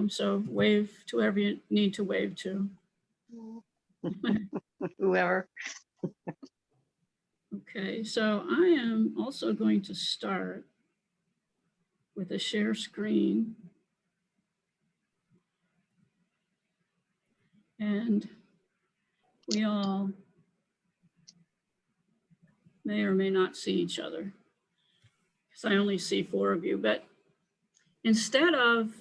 So wave to whoever you need to wave to. Whoever. Okay, so I am also going to start with a share screen. And we all may or may not see each other because I only see 4 of you. But instead of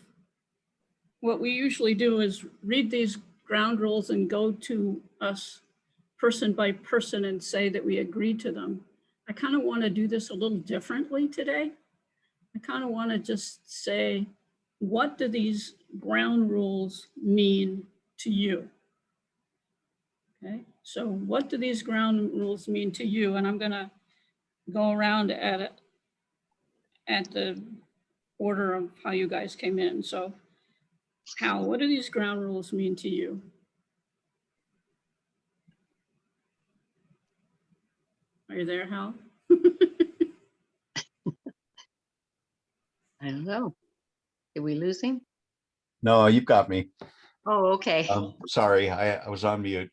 what we usually do is read these ground rules and go to us person by person and say that we agree to them. I kind of want to do this a little differently today. I kind of want to just say, what do these ground rules mean to you? Okay, so what do these ground rules mean to you? And I'm going to go around at the order of how you guys came in. So Hal, what do these ground rules mean to you? Are you there, Hal? I don't know. Did we lose him? No, you've got me. Oh, okay. Sorry, I was on mute.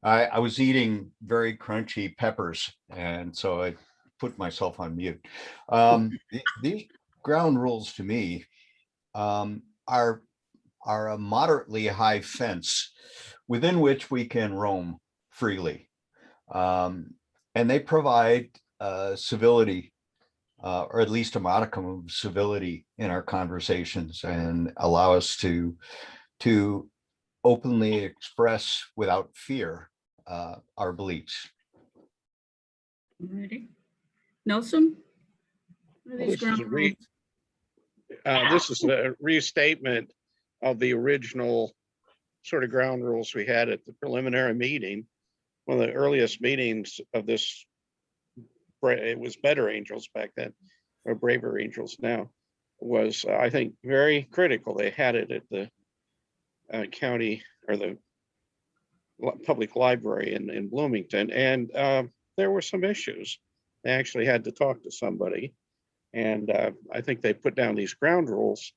I was eating very crunchy peppers, and so I put myself on mute. These ground rules to me are a moderately high fence within which we can roam freely. And they provide civility, or at least a modicum of civility in our conversations, and allow us to openly express without fear our beliefs. Alrighty. Nelson? What are these ground rules? This is a restatement of the original sort of ground rules we had at the preliminary meeting. One of the earliest meetings of this, it was Better Angels back then, or Braver Angels now, was, I think, very critical. They had it at the county or the public library in Bloomington, and there were some issues. They actually had to talk to somebody, and I think they put down these ground rules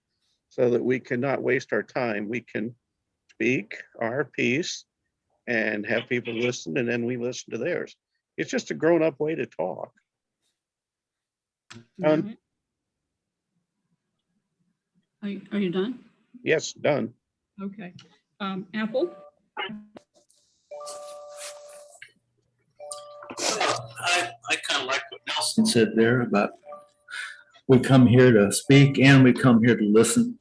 so that we cannot waste our time. We can speak our piece and have people listen, and then we listen to theirs. It's just a grown-up way to talk. Right. Are you done? Yes, done. Okay. Apple? I kind of like what Nelson said there about we come here to speak and we come here to listen,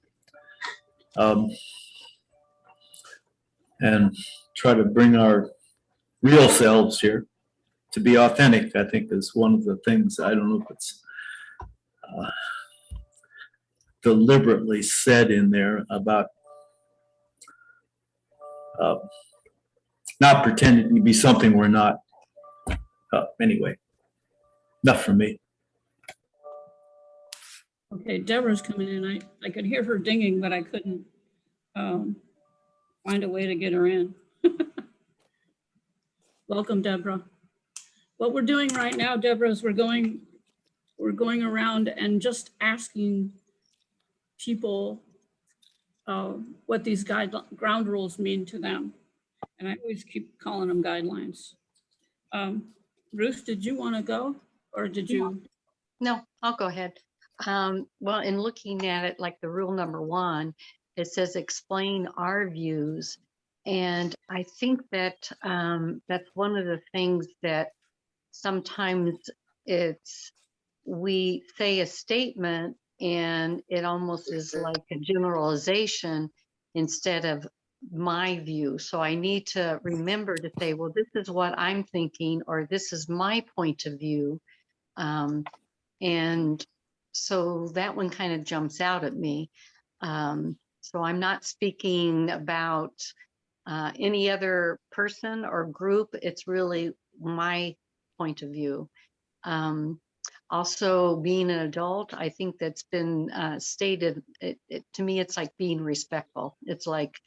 and try to bring our real selves here to be authentic. I think is one of the things. I don't know if it's deliberately said in there about not pretending to be something we're not. Anyway, enough from me. Okay, Deborah's coming in. I could hear her dinging, but I couldn't find a way to get her in. Welcome, Deborah. What we're doing right now, Deborah, is we're going around and just asking people what these ground rules mean to them. And I always keep calling them guidelines. Ruth, did you want to go, or did you? No, I'll go ahead. Well, in looking at it, like the rule number 1, it says explain our views. And I think that that's one of the things that sometimes we say a statement and it almost is like a generalization instead of my view. So I need to remember to say, well, this is what I'm thinking, or this is my point of view. And so that one kind of jumps out at me. So I'm not speaking about any other person or group. It's really my point of view. Also, being an adult, I think that's been stated, to me, it's like being respectful. It's like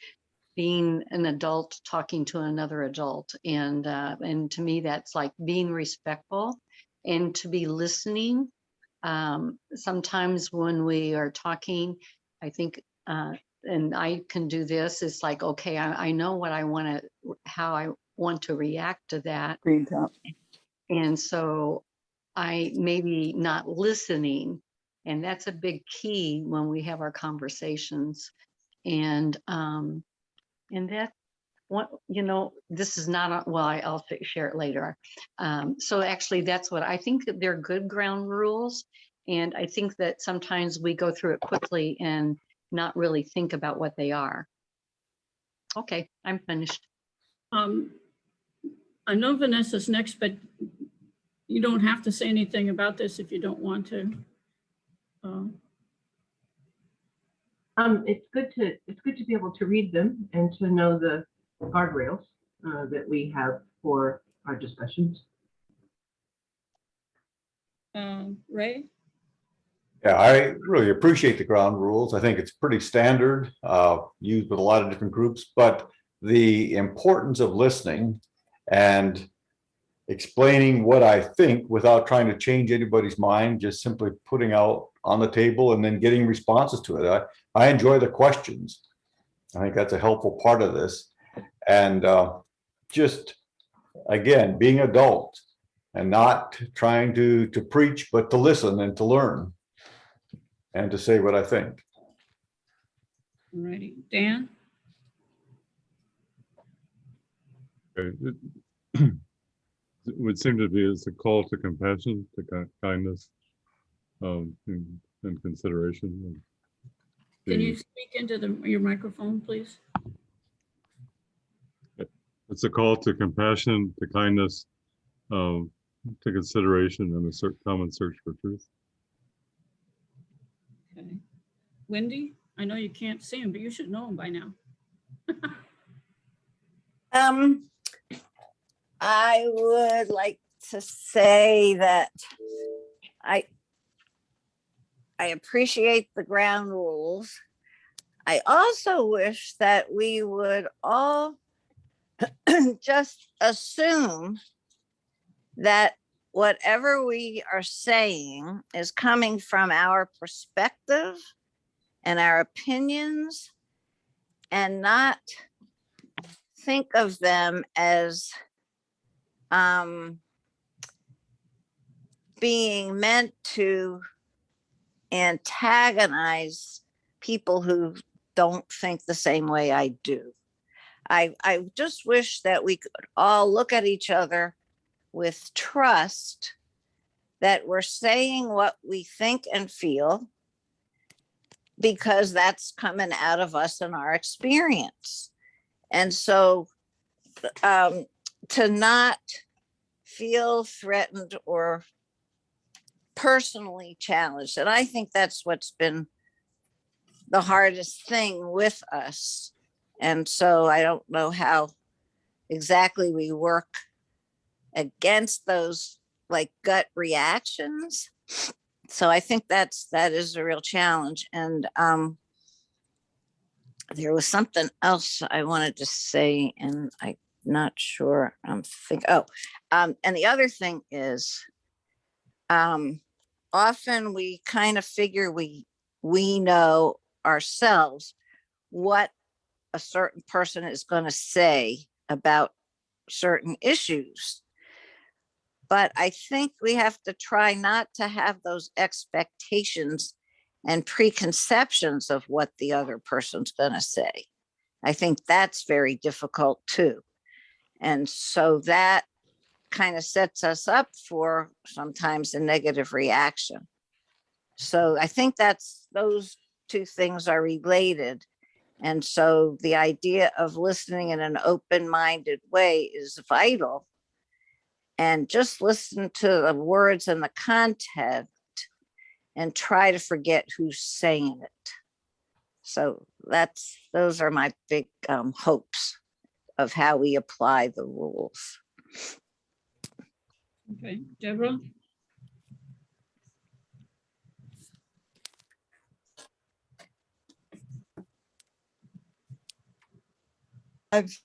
being an adult talking to another adult. And to me, that's like being respectful and to be listening sometimes when we are talking, I think, and I can do this, it's like, okay, I know what I want to, how I want to react to that. Green top. And so I maybe not listening, and that's a big key when we have our conversations. And that what, this is not, well, I'll share it later. So actually that's what I think, that they're good ground rules. And I think that sometimes we go through it quickly and not really think about what they are. Okay, I'm finished. I know Vanessa's next, but you don't have to say anything about this if you don't want to. It's good to be able to read them and to know the guardrails that we have for our discussions. Ray? Yeah, I really appreciate the ground rules. I think it's pretty standard, used with a lot of different groups, but the importance of listening and explaining what I think without trying to change anybody's mind, just simply putting out on the table and then getting responses to it. I enjoy the questions. I think that's a helpful part of this. And just, again, being adult and not trying to preach, but to listen and to learn and to say what I think. All righty, Dan? Okay. It would seem to be as a call to compassion, to kindness, and consideration. Can you speak into your microphone, please? It's a call to compassion, to kindness, to consideration, and a common search for truth. Okay. Wendy, I know you can't see him, but you should know him by now. I would like to say that I appreciate the ground rules. I also wish that we would all just assume that whatever we are saying is coming from our perspective and our opinions, and not think of them as being meant to antagonize people who don't think the same way I do. I just wish that we could all look at each other with trust that we're saying what we think and feel, because that's coming out of us and our experience. And so to not feel threatened or personally challenged. And I think that's what's been the hardest thing with us. And so I don't know how exactly we work against those like gut reactions. So I think that is a real challenge. And there was something else I wanted to say, and I'm not sure. And the other thing is, often we kind of figure we know ourselves what a certain person is going to say about certain issues. But I think we have to try not to have those expectations and preconceptions of what the other person's going to say. I think that's very difficult too. And so that kind of sets us up for sometimes a negative reaction. So I think those two things are related. And so the idea of listening in an open-minded way is vital. And just listen to the words and the content and try to forget who's saying it. So those are my big hopes of how we apply the rules. Okay, Deborah? I've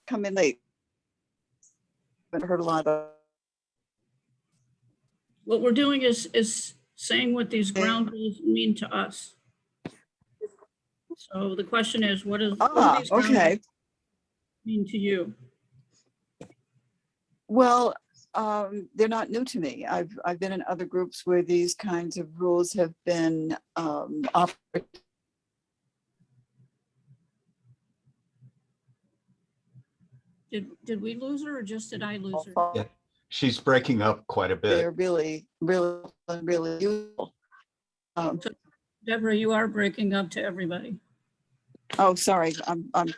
come in late, but heard a lot of what we're doing is saying what these ground rules mean to us. So the question is, what do these ground Okay. rules mean to you? Well, they're not new to me. I've been in other groups where these kinds of rules have been offered. Did we lose her or just did I lose her? Yeah, she's breaking up quite a bit. They're really, really, really useful. Deborah, you are breaking up to everybody. Oh, sorry. I'm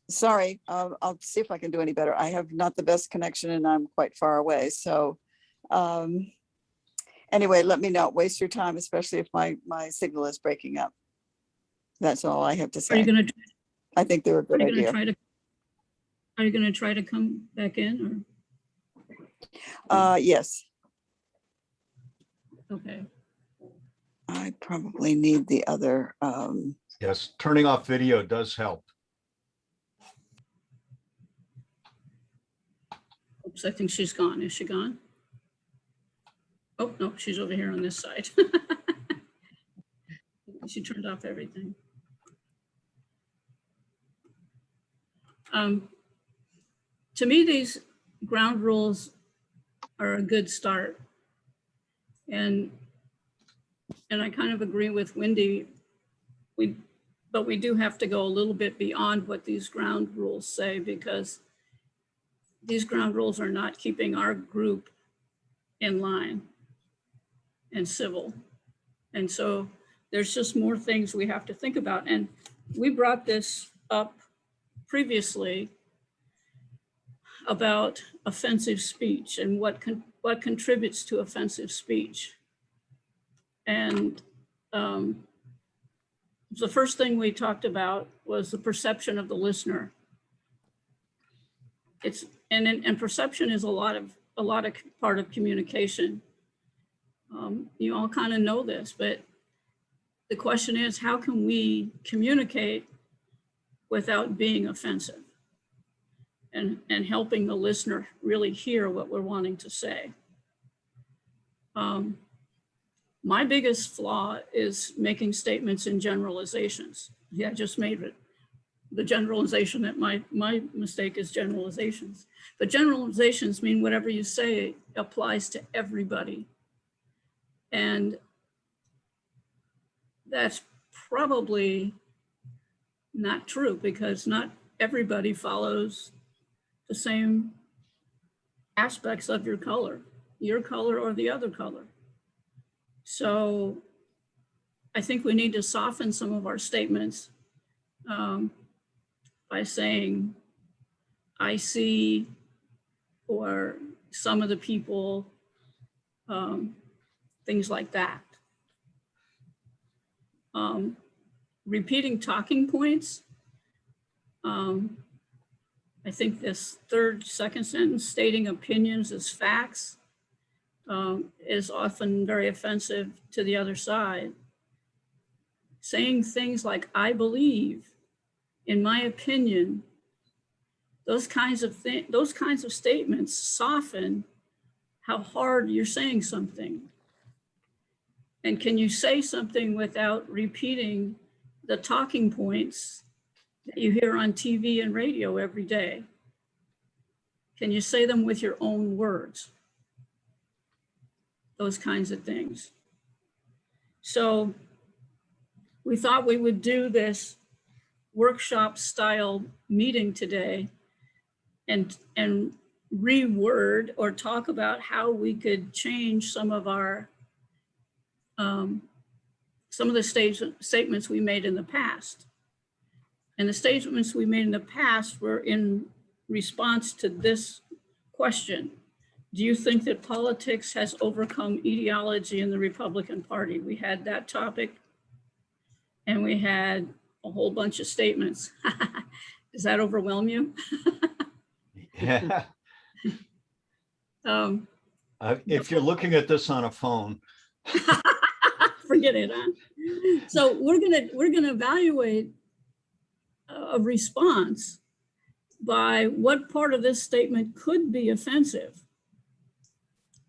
sorry. I'll see if I can do any better. I have not the best connection and I'm quite far away. So anyway, let me not waste your time, especially if my signal is breaking up. That's all I have to Are you say. going to I think they're a good idea. Are you going to try to come back in or? Yes, Okay. I probably need the other. Yes, turning off video does help. Oops, I think she's gone. Is she gone? Oh, no, she's over here on this side. She turned off everything. To me, these ground rules are a good start. And I kind of agree with Wendy. But we do have to go a little bit beyond what these ground rules say, because these ground rules are not keeping our group in line and civil. And so there's just more things we have to think about. And we brought this up previously about offensive speech and what contributes to offensive speech. And the first thing we talked about was the perception of the listener. And perception is a lot of part of communication. You all kind of know this, but the question is, how can we communicate without being offensive and helping the listener really hear what we're wanting to say? My biggest flaw is making statements in generalizations. Yeah, I just made it. The generalization that my mistake is generalizations. But generalizations mean whatever you say applies to everybody. And that's probably not true, because not everybody follows the same aspects of your color or the other color. So I think we need to soften some of our statements by saying, I see, or some of the people, things like that. Repeating talking points. I think this second sentence, stating opinions as facts, is often very offensive to the other side. Saying things like, I believe, in my opinion, those kinds of statements soften how hard you're saying something. And can you say something without repeating the talking points that you hear on TV and radio every day? Can you say them with your own words? Those kinds of things. So we thought we would do this workshop style meeting today and reword or talk about how we could change some of our some of the statements we made in the past. And the statements we made in the past were in response to this question. Do you think that politics has overcome ideology in the Republican Party? We had that topic, and we had a whole bunch of statements. Does that overwhelm you? Yeah. If you're looking at this on a phone. Forget it, huh? So we're gonna evaluate a response by what part of this statement could be offensive.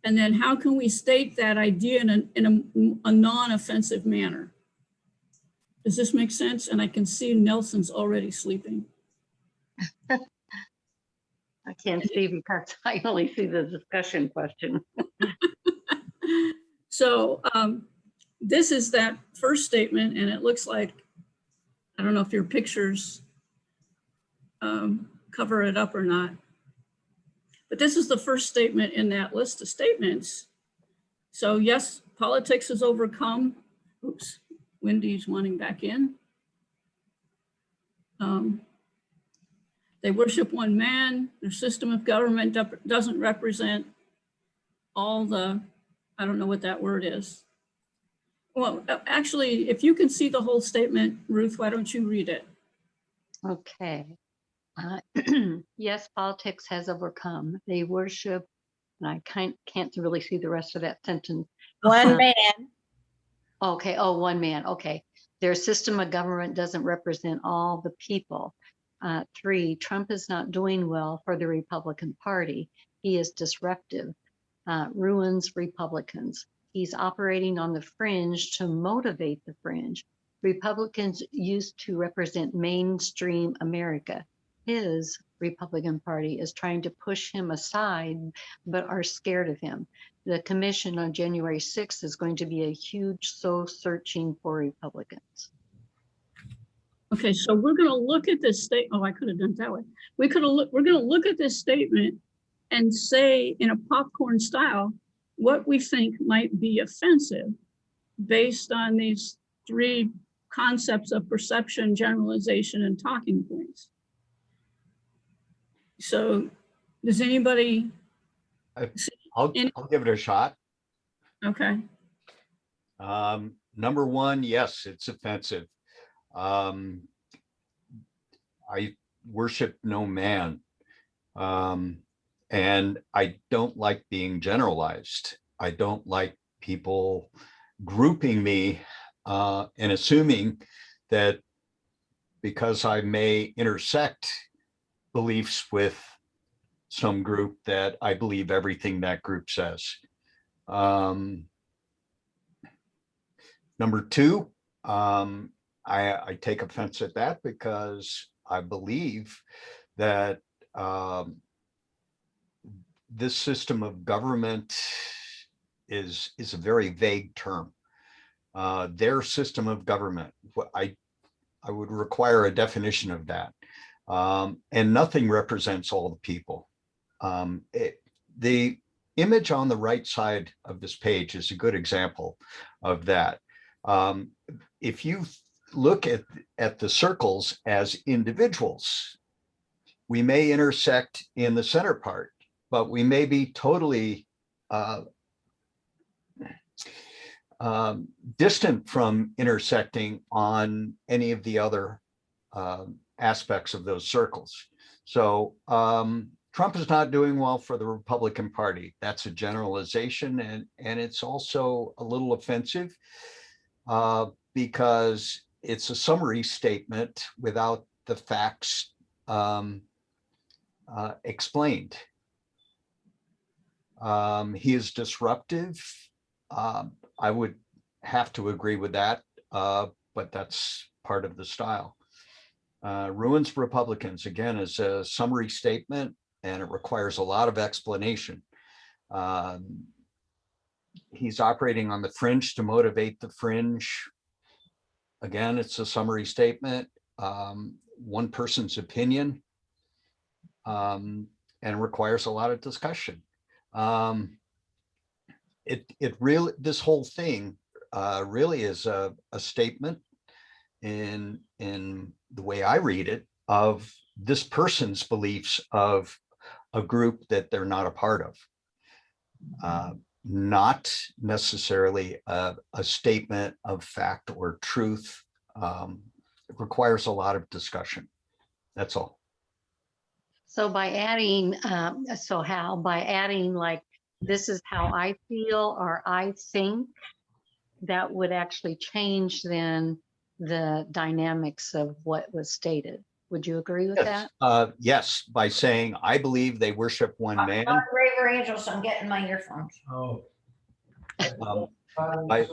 And then how can we state that idea in a non-offensive manner? Does this make sense? And I can see Nelson's already sleeping. I can't see because I only see the discussion question. So this is that first statement, and it looks like, I don't know if your pictures cover it up or not, but this is the first statement in that list of statements. So yes, politics has overcome, oops, Wendy's wanting back in. They worship one man. Their system of government doesn't represent all the, I don't know what that word is. Well, actually, if you can see the whole statement, Ruth, why don't you read it? Okay. Yes, politics has overcome. They worship, and I can't really see the rest of that sentence. One man. Okay. Oh, one man. Okay. Their system of government doesn't represent all the people. 3, Trump is not doing well for the Republican Party. He is disruptive, ruins Republicans. He's operating on the fringe to motivate the fringe. Republicans used to represent mainstream America. His Republican Party is trying to push him aside, but are scared of him. The commission on January 6th is going to be a huge soul searching for Republicans. Okay, so we're going to look at this statement. Oh, I could have done it that way. We're going to look at this statement and say in a popcorn style what we think might be offensive based on these 3 concepts of perception, generalization, and talking points. So does anybody? I'll give it a shot. Okay. Number 1, yes, it's offensive. I worship no man. And I don't like being generalized. I don't like people grouping me and assuming that because I may intersect beliefs with some group that I believe everything that group says. Number 2, I take offense at that because I believe that this system of government is a very vague term. Their system of government, I would require a definition of that. And nothing represents all the people. The image on the right side of this page is a good example of that. If you look at the circles as individuals, we may intersect in the center part, but we may be totally distant from intersecting on any of the other aspects of those circles. So Trump is not doing well for the Republican Party. That's a generalization, and it's also a little offensive because it's a summary statement without the facts explained. He is disruptive. I would have to agree with that, but that's part of the style. Ruins Republicans, again, is a summary statement, and it requires a lot of explanation. He's operating on the fringe to motivate the fringe. Again, it's a summary statement, one person's opinion, and requires a lot of discussion. It really, this whole thing really is a statement in the way I read it of this person's beliefs of a group that they're not a part of. Not necessarily a statement of fact or truth. It requires a lot of discussion. That's all. So by adding, by adding like, this is how I feel or I think, that would actually change then the dynamics of what was stated. Would you agree with that? Yes, by saying, I believe they worship one man. I agree fire angels. I'm getting my earphones. Oh. Um, I-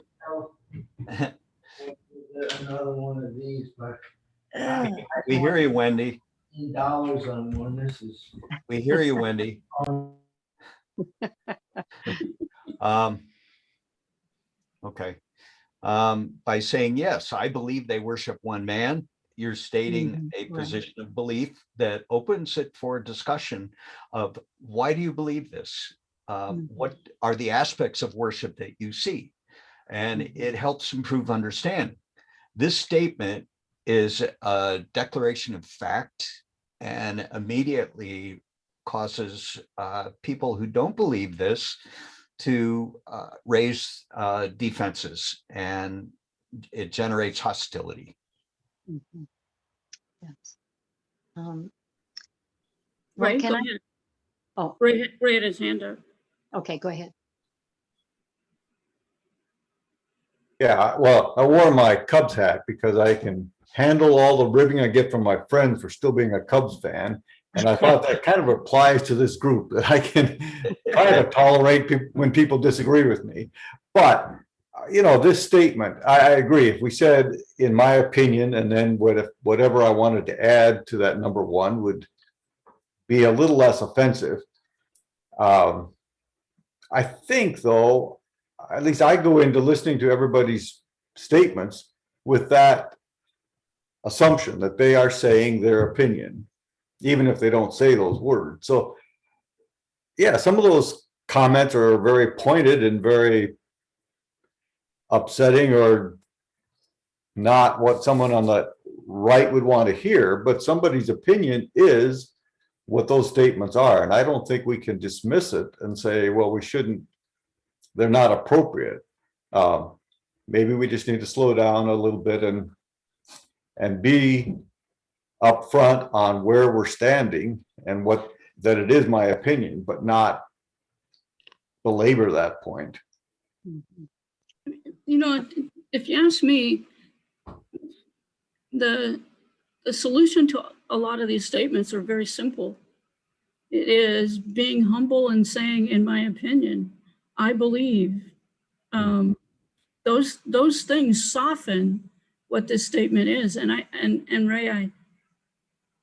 Another one of these, but We hear you, Wendy. $10 on one, this is. We hear you, Wendy. Okay. By saying, yes, I believe they worship one man, you're stating a right. position of belief that opens it for discussion of why do you believe this? What are the aspects of worship that you see? And it helps improve understanding. This statement is a declaration of fact and immediately causes people who don't believe this to raise defenses, and it generates hostility. Mhm. Yes. Well, Ray, can go I? ahead. Oh, Ray had his hand up. okay, go ahead. Yeah, well, I wore my Cubs hat because I can handle all the ribbing I get from my friends for still being a Cubs fan. And I thought that kind of applies to this group, that I can try to tolerate when people disagree with me. But, this statement, I agree. If we said, in my opinion, and then whatever I wanted to add to that number one would be a little less offensive. I think, though, at least I go into listening to everybody's statements with that assumption that they are saying their opinion, even if they don't say those words. So, yeah, some of those comments are very pointed and very upsetting, or not what someone on the right would want to hear, but somebody's opinion is what those statements are. And I don't think we can dismiss it and say, well, we shouldn't, they're not appropriate. Maybe we just need to slow down a little bit and be upfront on where we're standing and that it is my opinion, but not belabor that point. If you ask me, the solution to a lot of these statements are very simple. It is being humble and saying, in my opinion, I believe. Those things soften what this statement is. And Ray,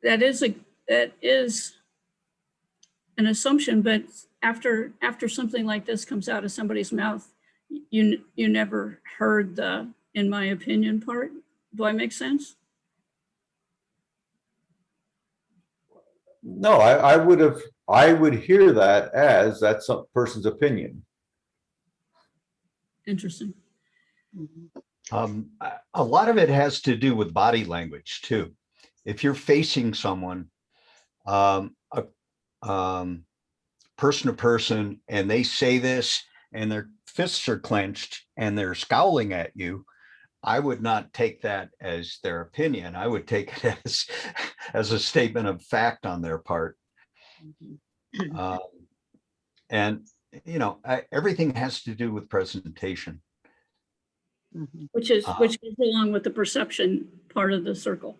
that is an assumption, but after something like this comes out of somebody's mouth, you never heard the "in my opinion" part. Do I make sense? No, I would hear that as that's some person's opinion. Interesting. A lot of it has to do with body language too. If you're facing someone, person to person, and they say this and their fists are clenched and they're scowling at you, I would not take that as their opinion. I would take it as a statement of fact on their part. And everything has to do with presentation, which goes along with the perception part of the circle.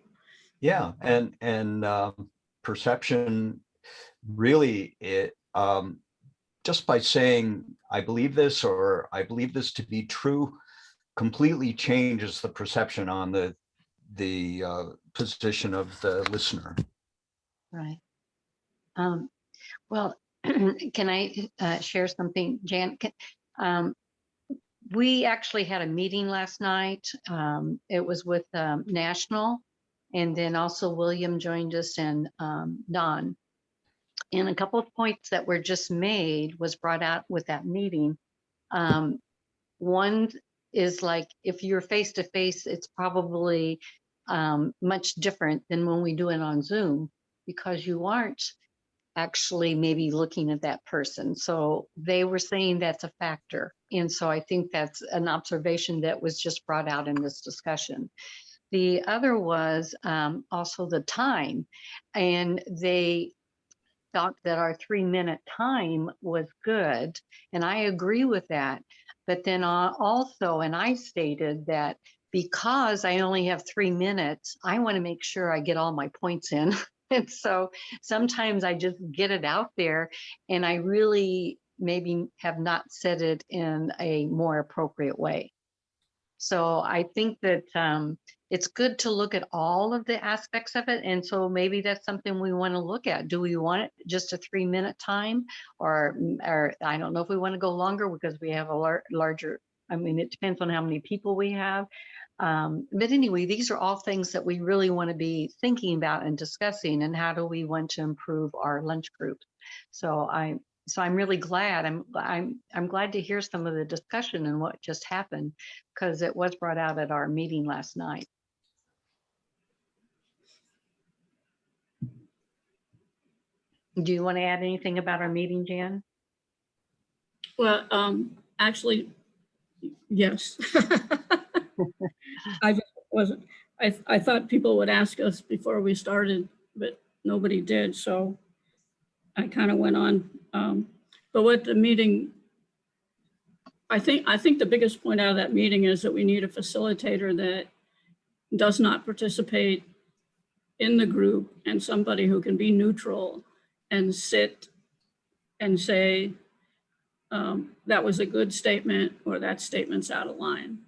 Yeah, and perception really, it just by saying I believe this, or I believe this to be true, completely changes the perception on the position of the listener. Right. Well, can I share something, Jan? We actually had a meeting last night. It was with National, and then also William joined us, and Don. And a couple of points that were just made was brought out with that meeting. One is, like, if you're face to face, it's probably much different than when we do it on Zoom, because you aren't actually maybe looking at that person. So they were saying that's a factor. And so I think that's an observation that was just brought out in this discussion. The other was also the time. And they thought that our 3-minute time was good. And I agree with that. But then also, and I stated that because I only have 3 minutes, I want to make sure I get all my points in And so sometimes I just get it out there and I really maybe have not said it in a more appropriate way. So I think that it's good to look at all of the aspects of it. And so maybe that's something we want to look at. Do we want it just a 3-minute time, or I don't know if we want to go longer because we have a larger, I mean, it depends on how many people we have. But anyway, these are all things that we really want to be thinking about and discussing, and how do we want to improve our lunch groups. So I'm really glad. I'm glad to hear some of the discussion and what just happened, because it was brought out at our meeting last night. Do you want to add anything about our meeting, Jan? Well, actually, yes. I just wasn't, I thought people would ask us before we started, but nobody did. So I kind of went on. But what the meeting, I think the biggest point out of that meeting is that we need a facilitator that does not participate in the group, and somebody who can be neutral and sit and say, that was a good statement, or that statement's out of line.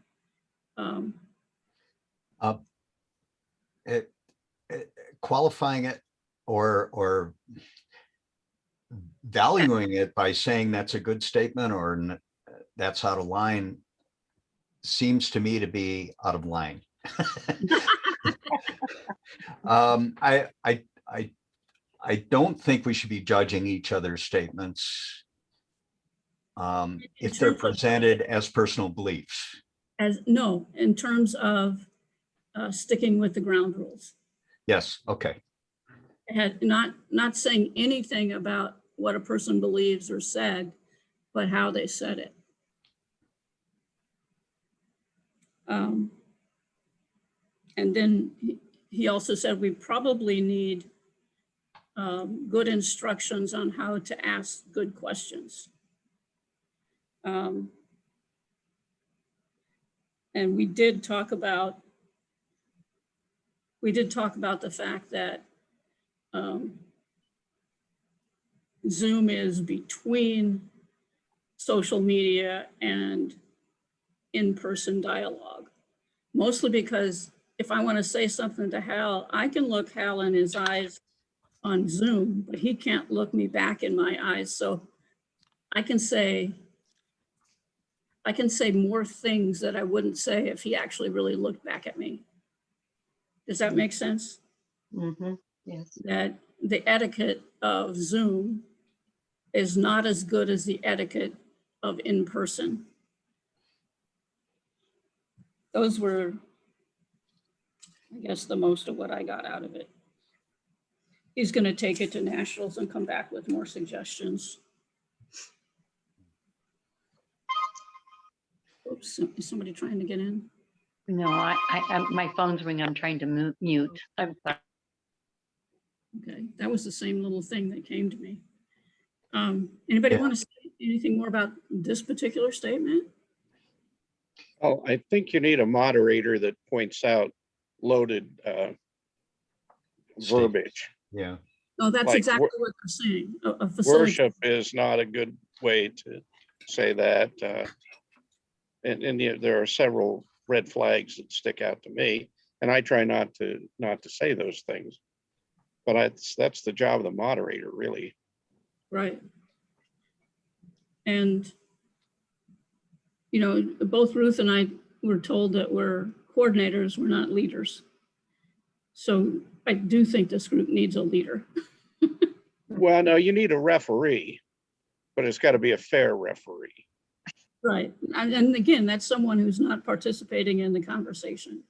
Qualifying it or valuing it by saying that's a good statement or that's out of line seems to me to be out of line. I don't think we should be judging each other's statements if they're presented as personal beliefs. No, in terms of sticking with the ground rules. Yes, okay. Not saying anything about what a person believes or said, but how they said it. And then he also said we probably need good instructions on how to ask good questions. And we did talk about the fact that Zoom is between social media and in-person dialogue, mostly because if I want to say something to Hal, I can look Hal in his eyes on Zoom, but he can't look me back in my eyes. So I can say more things that I wouldn't say if he actually really looked back at me. Does that make sense? Mm-hmm. Yes. That the etiquette of Zoom is not as good as the etiquette of in-person. Those were, I guess, the most of what I got out of it. He's going to take it to nationals and come back with more suggestions. Oops, is somebody trying to get in? No, my phone's ringing. I'm trying to mute. I'm sorry. Okay, that was the same little thing that came to me. Anybody want to say anything more about this particular statement? Oh, I think you need a moderator that points out loaded verbiage. Yeah. Oh, that's Like exactly what they're saying. A facilitator. Worship is not a good way to say that. And there are several red flags that stick out to me, and I try not to say those things. But that's the job of the moderator, really. Right. And, you know, both Ruth and I were told that we're coordinators, we're not leaders. So I do think this group needs a leader. Well, no, you need a referee, but it's got to be a fair referee. Right. And again, that's someone who's not participating in the conversation.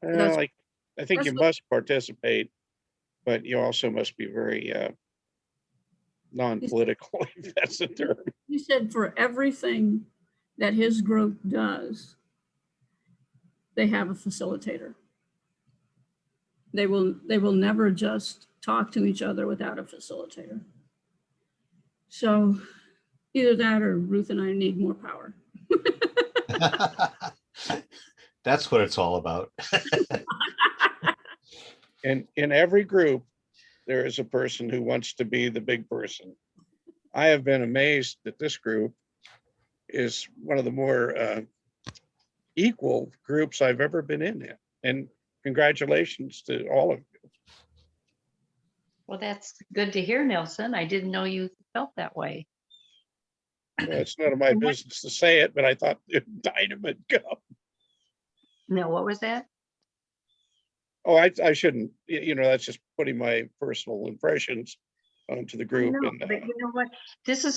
Well, I think you must participate, but you also must be very non-political, if that's the term. He said for everything that his group does, they have a facilitator. They will never just talk to each other without a facilitator. So either that or Ruth and I need more power. That's what it's all about. And in every group, there is a person who wants to be the big person. I have been amazed that this group is one of the more equal groups I've ever been in. And congratulations to all of you. Well, that's good to hear, Nelson. I didn't know you felt that way. Well, it's none of my business to say it, but I thought the indictment would go. No, what was that? Oh, I shouldn't, that's just putting my personal impressions onto the group. No, And but you know what?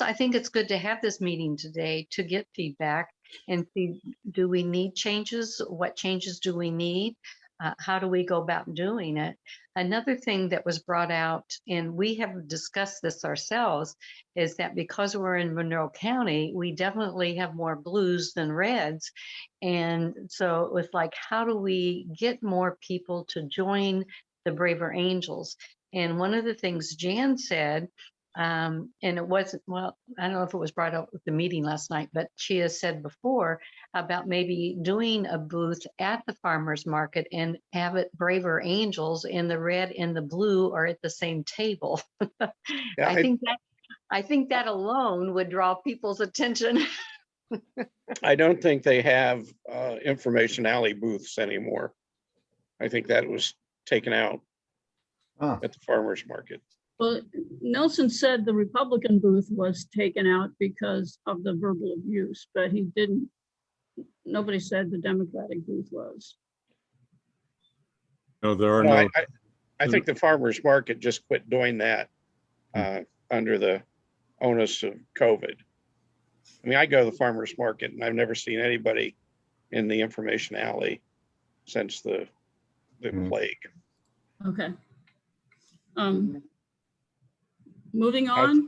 I think it's good to have this meeting today to get feedback and see, do we need changes? What changes do we need? How do we go about doing it? Another thing that was brought out, and we have discussed this ourselves, is that because we're in Monroe County, we definitely have more blues than reds. And so it was like, how do we get more people to join the Braver Angels? And one of the things Jan said, and it wasn't, well, I don't know if it was brought up with the meeting last night, but she has said before about maybe doing a booth at the farmer's market and have it Braver Angels in the red and the blue are at the same table. Yeah, I think that alone would draw people's attention. I don't think they have information alley booths anymore. I think that was taken out Huh. at the farmer's market. Well, Nelson said the Republican booth was taken out because of the verbal abuse, but he didn't, nobody said the Democratic booth was. No, there are No, no, I think the farmer's market just quit doing that under the onus of COVID. I mean, I go to the farmer's market and I've never seen anybody in the information alley since the plague. Okay. Moving on.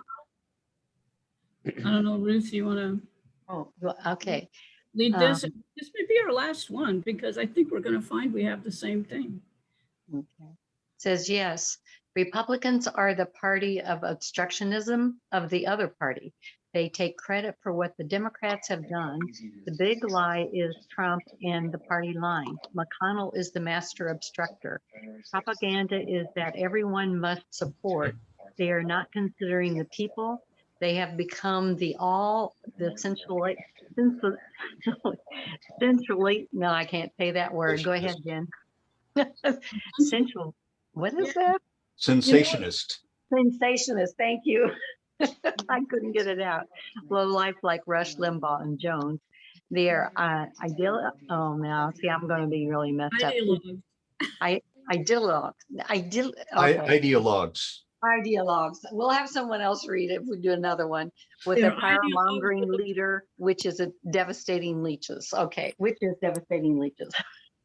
I don't know, Ruth, you want to Oh, well, okay. lead this? This may be our last one because I think we're going to find we have the same thing. Okay. Says, yes, Republicans are the party of obstructionism of the other party. They take credit for what the Democrats have done. The big lie is Trump and the party line. McConnell is the master obstructor. Propaganda is that everyone must support. They are not considering the people. They have become centrally, no, I can't say that word. Go ahead, Jen. Central, what is that? Sensationist. Sensationist, thank you. I couldn't get it out. Low life like Rush Limbaugh and Jones. They're ideal. Oh, now see, I'm going to be really messed up. Ideologues. Ideologues. Ideologues. We'll have someone else read it if we do another one with a power mongering leader, which is a devastating leeches. Okay, which is devastating leeches.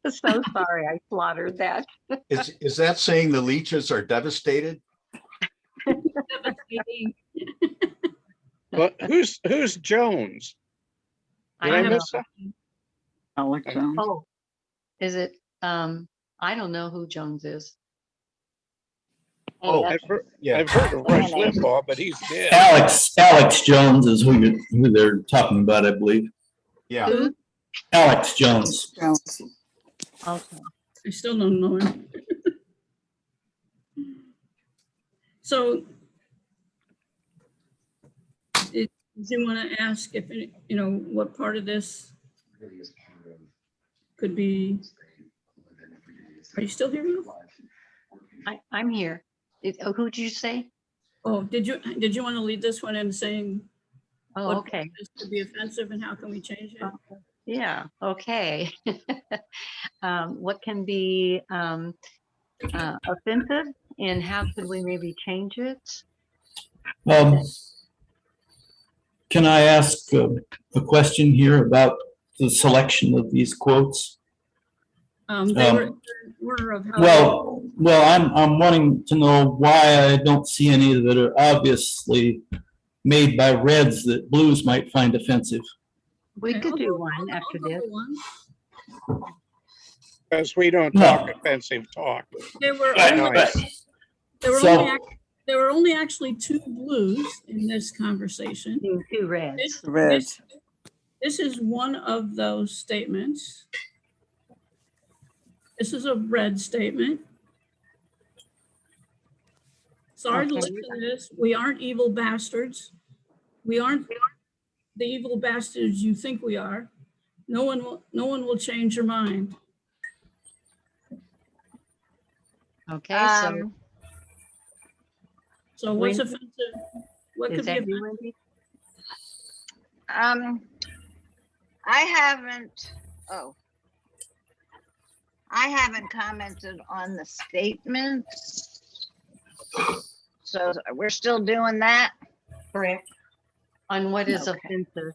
So sorry, I slaughtered that. Is that saying the leeches are devastated? But who's Jones? Did I miss that? Alex Jones. Oh, is it? I don't know who Jones is. Oh, I've heard yeah. of Rush Limbaugh, but he's dead. Alex Jones is who they're talking about, I believe. Yeah. Who? Alex Jones. Jones. Okay. I still don't know him. So do you want to ask if, what part of this could be? Are you still here? I'm here. Who did you say? Oh, did you want to lead this one in saying? Oh, what okay. This could be offensive and how can we change it? Yeah, okay. What can be offensive and how could we maybe change it? Can I ask a question here about the selection of these quotes? They were in order of how. I'm wanting to know why I don't see any that are obviously made by reds that blues might find offensive. We could do one after this. Because we don't talk offensive talk. There were Nice. only actually two blues in this conversation. Two reds. This is one of those statements. This is a red statement. Sorry to Okay. listen to this. We aren't evil bastards. We aren't the evil bastards you think we are. No one will change your mind. Okay, so So what's Wendy? offensive? What is could be that you, offensive? Wendy? I haven't commented on the statements. So we're still doing that? Correct. On what is Okay. offensive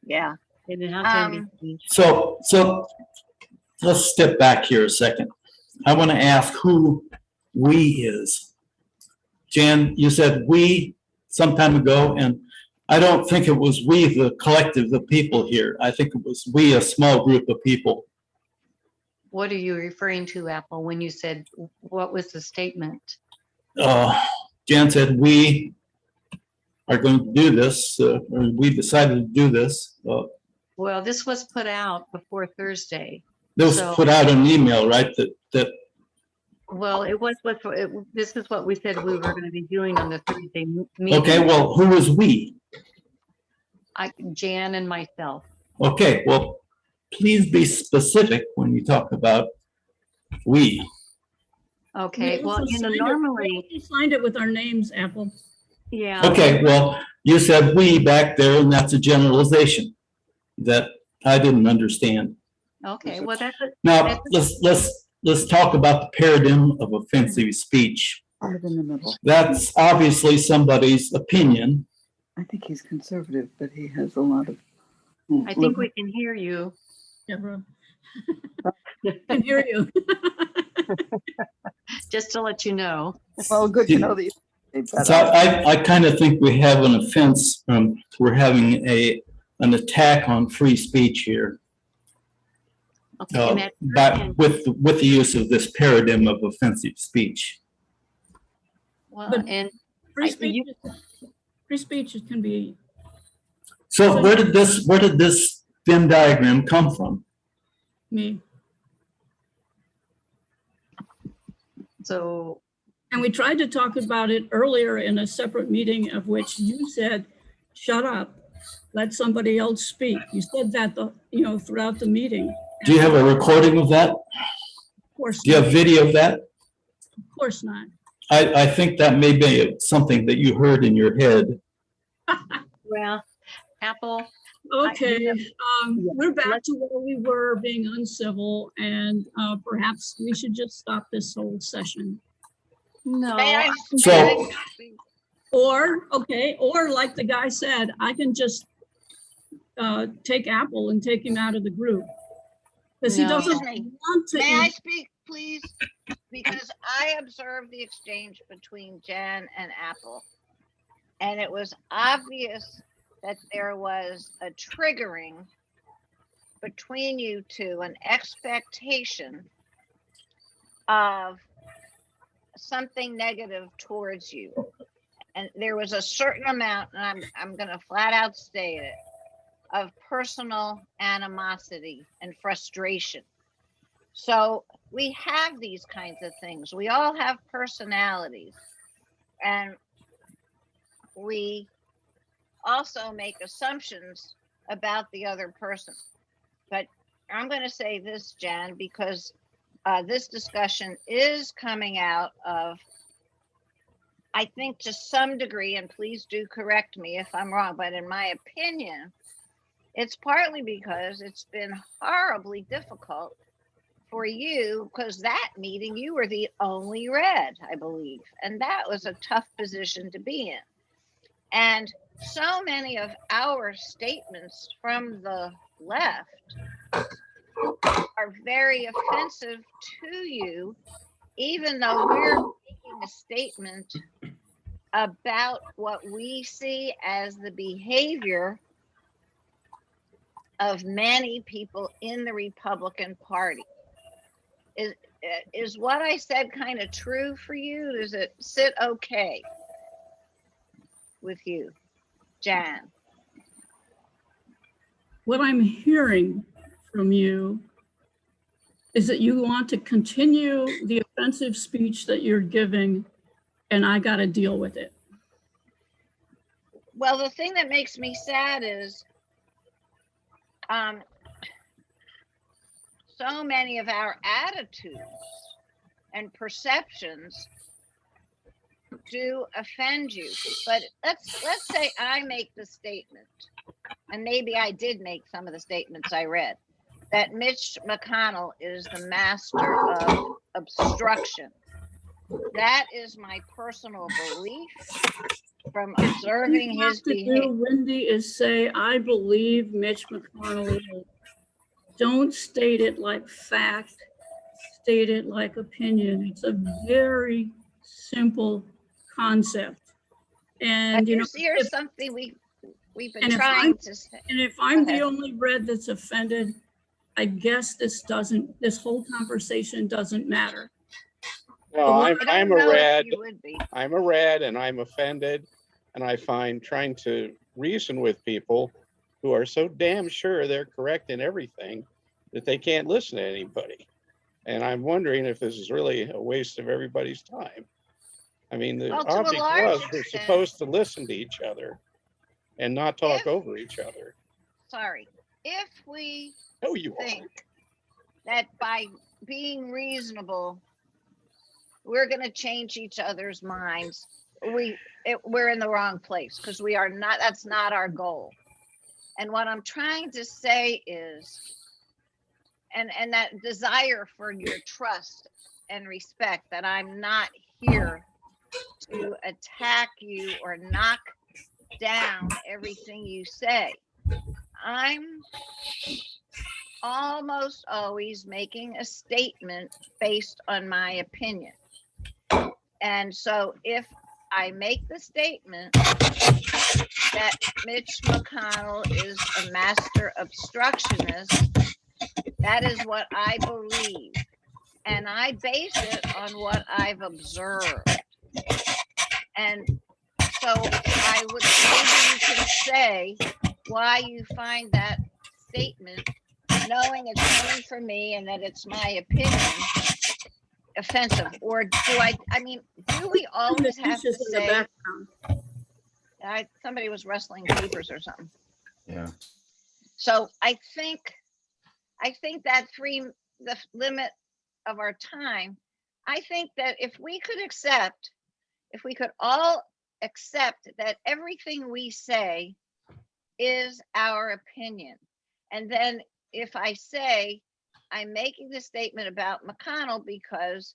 Yeah. and how can it be changed? So let's step back here a second. I want to ask who we is. Jan, you said we some time ago, and I don't think it was we, the collective of people here. I think it was we, a small group of people. What are you referring to, Apple, when you said, what was the statement? Jan said, we are going to do this, or we decided to do this. Well, this was put out before Thursday. This was put out an email, right? Well, this is what we said we were going to be doing on the Thursday meeting. Okay, well, who is we? Jan and myself. Okay, well, please be specific when you talk about we. Okay, We well, also signed it- normally, we signed it with our names, Apple. yeah. Okay, well, you said we back there, and that's a generalization that I didn't understand. Okay, well, Now, let's talk about the paradigm of offensive speech. Kind of in the middle. That's obviously somebody's opinion. I think he's conservative, but he has a lot of. I think we can hear you. Yeah, bro. I can hear you. Just to let you know. Well, good to know that. So I kind of think we have an offense. We're having an attack on free speech here. Okay, and that But with the use of this paradigm of offensive speech. well, But- and Free I- speech, free speech can be, So where did this Venn diagram come from? me. so, And we tried to talk about it earlier in a separate meeting of which you said, shut up, let somebody else speak. You said that, throughout the meeting. Do you have a recording of that? Of course Do you have not. video of that? Of course not. I think that may be something that you heard in your head. well, Apple, Okay, we're back let's- to where we were, being uncivil, and perhaps we should just stop this whole session. no. So- Or like the guy said, I can just take Apple and take him out of the group. Because he No. doesn't Excuse me. want to. May I speak, please? Because I observed the exchange between Jan and Apple. And it was obvious that there was a triggering between you two, an expectation of something negative towards you. And there was a certain amount, and I'm gonna flat out state it, of personal animosity and frustration. So we have these kinds of things. We all have personalities, and we also make assumptions about the other person. But I'm going to say this, Jan, because this discussion is coming out of, I think to some degree, and please do correct me if I'm wrong, but in my opinion, it's partly because it's been horribly difficult for you, because that meeting you were the only red, I believe, and that was a tough position to be in. And so many of our statements from the left are very offensive to you, even though we're making a statement about what we see as the behavior of many people in the Republican Party. Is what I said kind of true for you? Does it sit okay with you, Jan? What I'm hearing from you is that you want to continue the offensive speech that you're giving and I got to deal with it. Well, the thing that makes me sad is so many of our attitudes and perceptions do offend you. But let's say I make the statement, and maybe I did make some of the statements I read, that Mitch McConnell is the master of obstruction. That is my personal belief from observing What his you have to behavior. do, Wendy, is say, I believe Mitch McConnell is. Don't state it like fact, state it like opinion. It's a very simple concept. And, you know, Here's something we've been and if trying to say. and if I'm ahead. the only red that's offended, I guess this whole conversation doesn't matter. No, Well, I'm a red. You would be. I'm a red and I'm offended. And I find trying to reason with people who are so damn sure they're correct in everything that they can't listen to anybody. And I'm wondering if this is really a waste of everybody's time. I mean, the Well, to a object large was we're extent. supposed to listen to each other and not talk over each other. Sorry, if we No, you think aren't. that by being reasonable, we're going to change each other's minds, we're in the wrong place, because we are not. That's not our goal. And what I'm trying to say is, and that desire for your trust and respect, that I'm not here to attack you or knock down everything you say. I'm almost always making a statement based on my opinion. And so if I make the statement that Mitch McConnell is a master obstructionist, that is what I believe. And I base it on what I've observed. And so I would, maybe you can say why you find that statement, knowing it's coming from me and that it's my opinion, offensive. Or do I mean, do we always have to Dishes in the say, background. somebody was rustling papers or something. Yeah. So I think that the limit of our time, I think that if we could all accept that everything we say is our opinion. And then if I say, I'm making this statement about McConnell because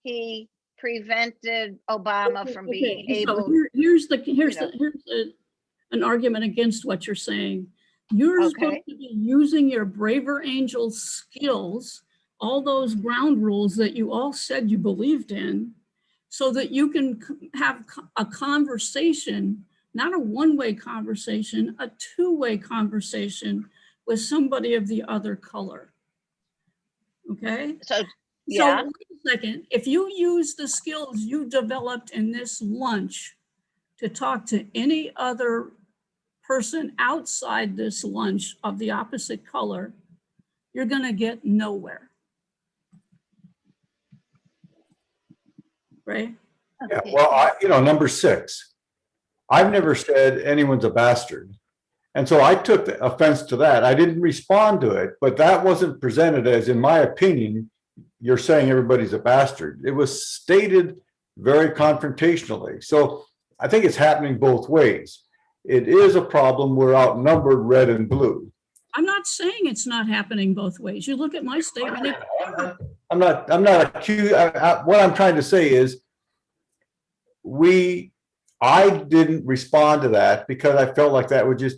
he prevented Obama from being able. So here's an argument against what you're saying. You're supposed to be using your braver angel skills, all those ground rules that you all said you believed in, so that you can have a conversation, not a one-way conversation, a two-way conversation with somebody of the other color. Okay? So, yeah. So wait a second, if you use the skills you developed in this lunch to talk to any other person outside this lunch of the opposite color, you're going to get nowhere. Right? Yeah, well, number 6, I've never said anyone's a bastard. And so I took offense to that. I didn't respond to it, but that wasn't presented as, in my opinion, you're saying everybody's a bastard. It was stated very confrontationally. So I think it's happening both ways. It is a problem. We're outnumbered, red and blue. I'm not saying it's not happening both ways. You look at my statement. I'm not accused. What I'm trying to say is I didn't respond to that because I felt like that would just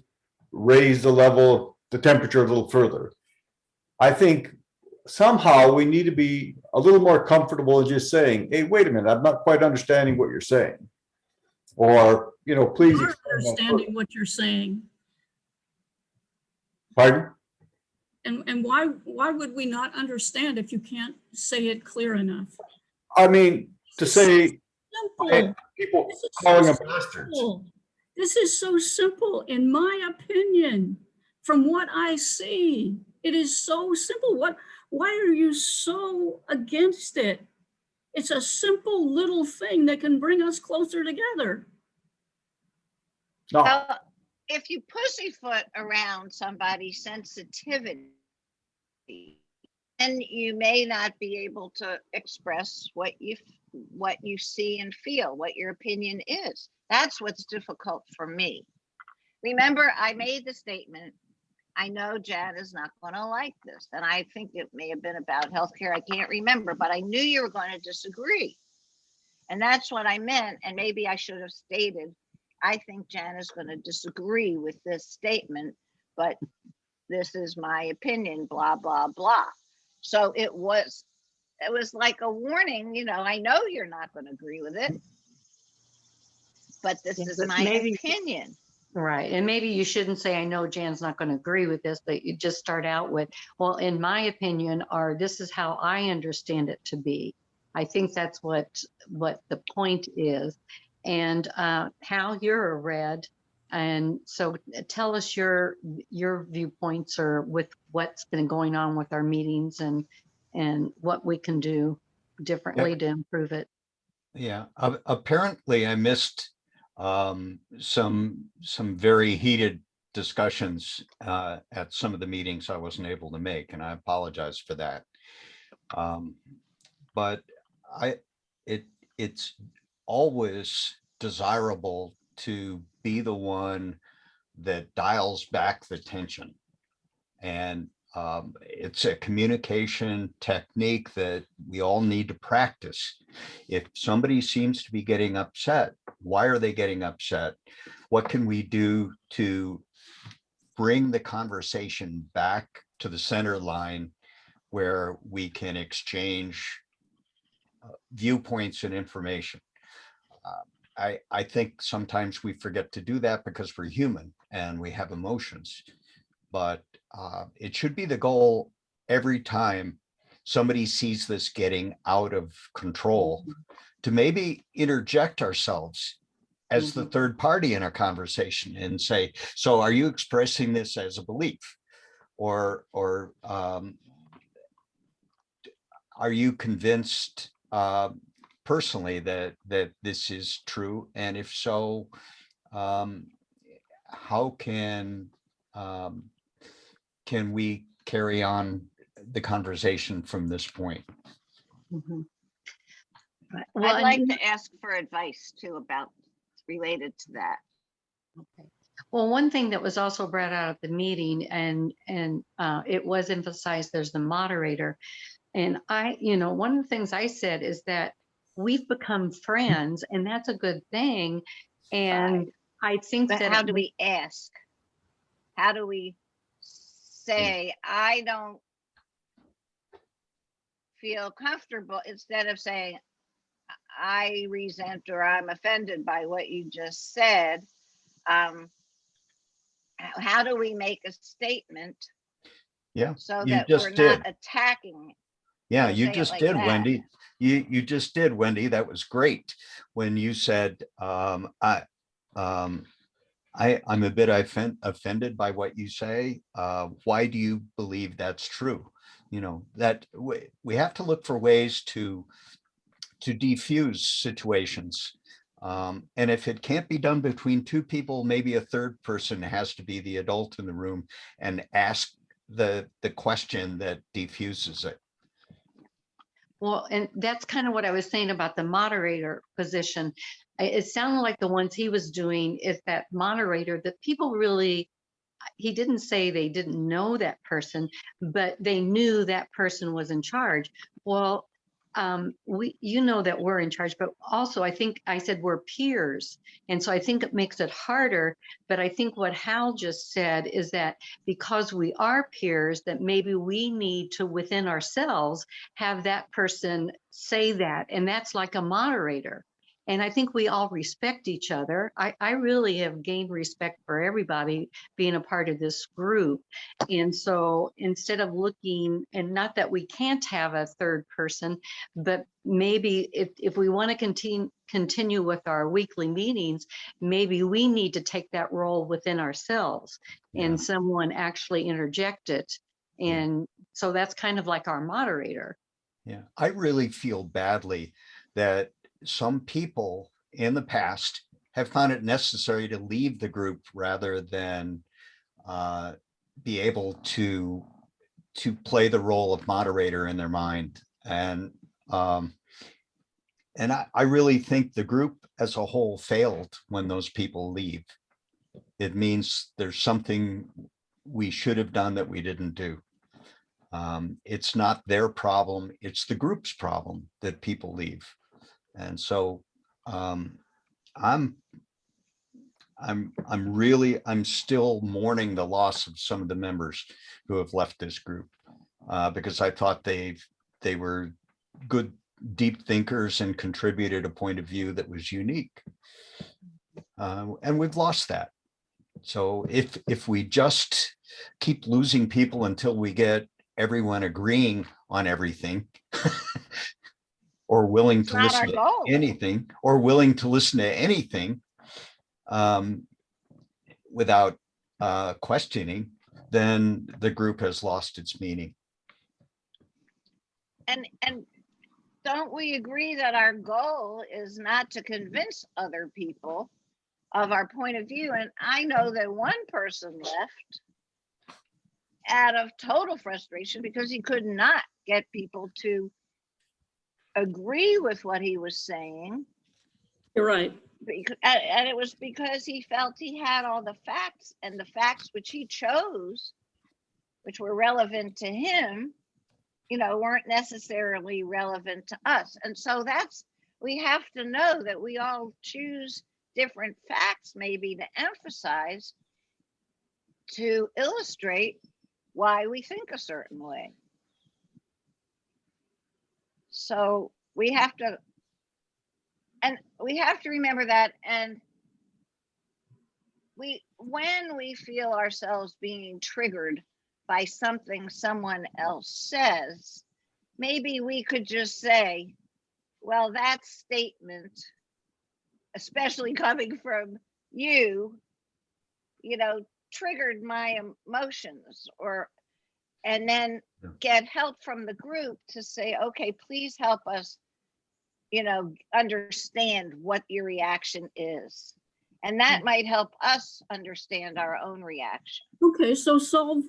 raise the temperature a little further. I think somehow we need to be a little more comfortable in just saying, hey, wait a minute, I'm not quite understanding what you're saying. Or, please You're understanding what you're saying. Pardon? And why would we not understand if you can't say it clear enough? I mean, to say Simple. people calling them bastards. This is so simple, in my opinion, from what I see. It is so simple. Why are you so against it? It's a simple little thing that can bring us closer together. No, Well, if you pussyfoot around somebody's sensitivity, then you may not be able to express what you see and feel, what your opinion is. That's what's difficult for me. Remember, I made the statement, I know Jan is not going to like this. And I think it may have been about healthcare. I can't remember, but I knew you were going to disagree. And that's what I meant. And maybe I should have stated, I think Jan is going to disagree with this statement, but this is my opinion, blah, blah, blah. So it was like a warning, you know, I know you're not going to agree with it, but this Yeah, is but my maybe- opinion. Right. And maybe you shouldn't say, I know Jan's not going to agree with this, but you just start out with, well, in my opinion, or this is how I understand it to be. I think that's what the point is. And Hal, you're a red. And so tell us your viewpoints or with what's been going on with our meetings and what we can do differently to improve it. Yeah, apparently I missed some very heated discussions at some of the meetings I wasn't able to make, and I apologize for that. But it's always desirable to be the one that dials back the tension. And it's a communication technique that we all need to practice. If somebody seems to be getting upset, why are they getting upset? What can we do to bring the conversation back to the center line where we can exchange viewpoints and information? I think sometimes we forget to do that because we're human and we have emotions. But it should be the goal every time somebody sees this getting out of control to maybe interject ourselves as the third party in a conversation and say, so are you expressing this as a belief? Or are you convinced personally that this is true? And if so, how can we carry on the conversation from this point? Mhm. I'd like and- to ask for advice too about related to that. Okay. Well, one thing that was also brought out at the meeting and it was emphasized, there's the moderator. And one of the things I said is that we've become friends and that's a good thing. And I think But that how do we ask? How do we say, I don't feel comfortable, instead of saying, I resent or I'm offended by what you just said? How do we make a statement? Yeah, So you that just we're did. not attacking. Yeah, Don't you say it just like did, that. Wendy. You just did, Wendy. That was great. When you said, I'm a bit offended by what you say. Why do you believe that's true? That we have to look for ways to defuse situations. And if it can't be done between two people, maybe a third person has to be the adult in the room and ask the question that defuses it. Well, and that's kind of what I was saying about the moderator position. It sounded like the ones he was doing is that moderator that people really, he didn't say they didn't know that person, but they knew that person was in charge. Well, that we're in charge, but also I think I said we're peers. And so I think it makes it harder. But I think what Hal just said is that because we are peers, that maybe we need to within ourselves have that person say that. And that's like a moderator. And I think we all respect each other. I really have gained respect for everybody being a part of this group. And so instead of looking, and not that we can't have a third person, but maybe if we want to continue with our weekly meetings, maybe we need to take that role within ourselves and someone actually interject it. And so that's kind of like our moderator. Yeah, I really feel badly that some people in the past have found it necessary to leave the group rather than uh, be able to play the role of moderator in their mind. Um, and I really think the group as a whole failed when those people leave. It means there's something we should have done that we didn't do. It's not their problem, it's the group's problem that people leave. And so um, I'm I'm still mourning the loss of some of the members who have left this group because I thought they were good, deep thinkers and contributed a point of view that was unique. And we've lost that. So if we just keep losing people until we get everyone agreeing on everything or willing It's to not our listen to goal. anything or willing to listen to anything um, without questioning, then the group has lost its meaning. And don't we agree that our goal is not to convince other people of our point of view? And I know that one person left out of total frustration because he could not get people to agree with what he was saying. You're right. And it was because he felt he had all the facts, and the facts which he chose, which were relevant to him, you know, weren't necessarily relevant to us. And so we have to know that we all choose different facts maybe to emphasize to illustrate why we think a certain way. So we have to remember that. And when we feel ourselves being triggered by something someone else says, maybe we could just say, well, that statement, especially coming from you, you know, triggered my emotions, and then get help from the group to say, okay, please help us, you know, understand what your reaction is. And that might help us understand our own reaction. Okay, so solve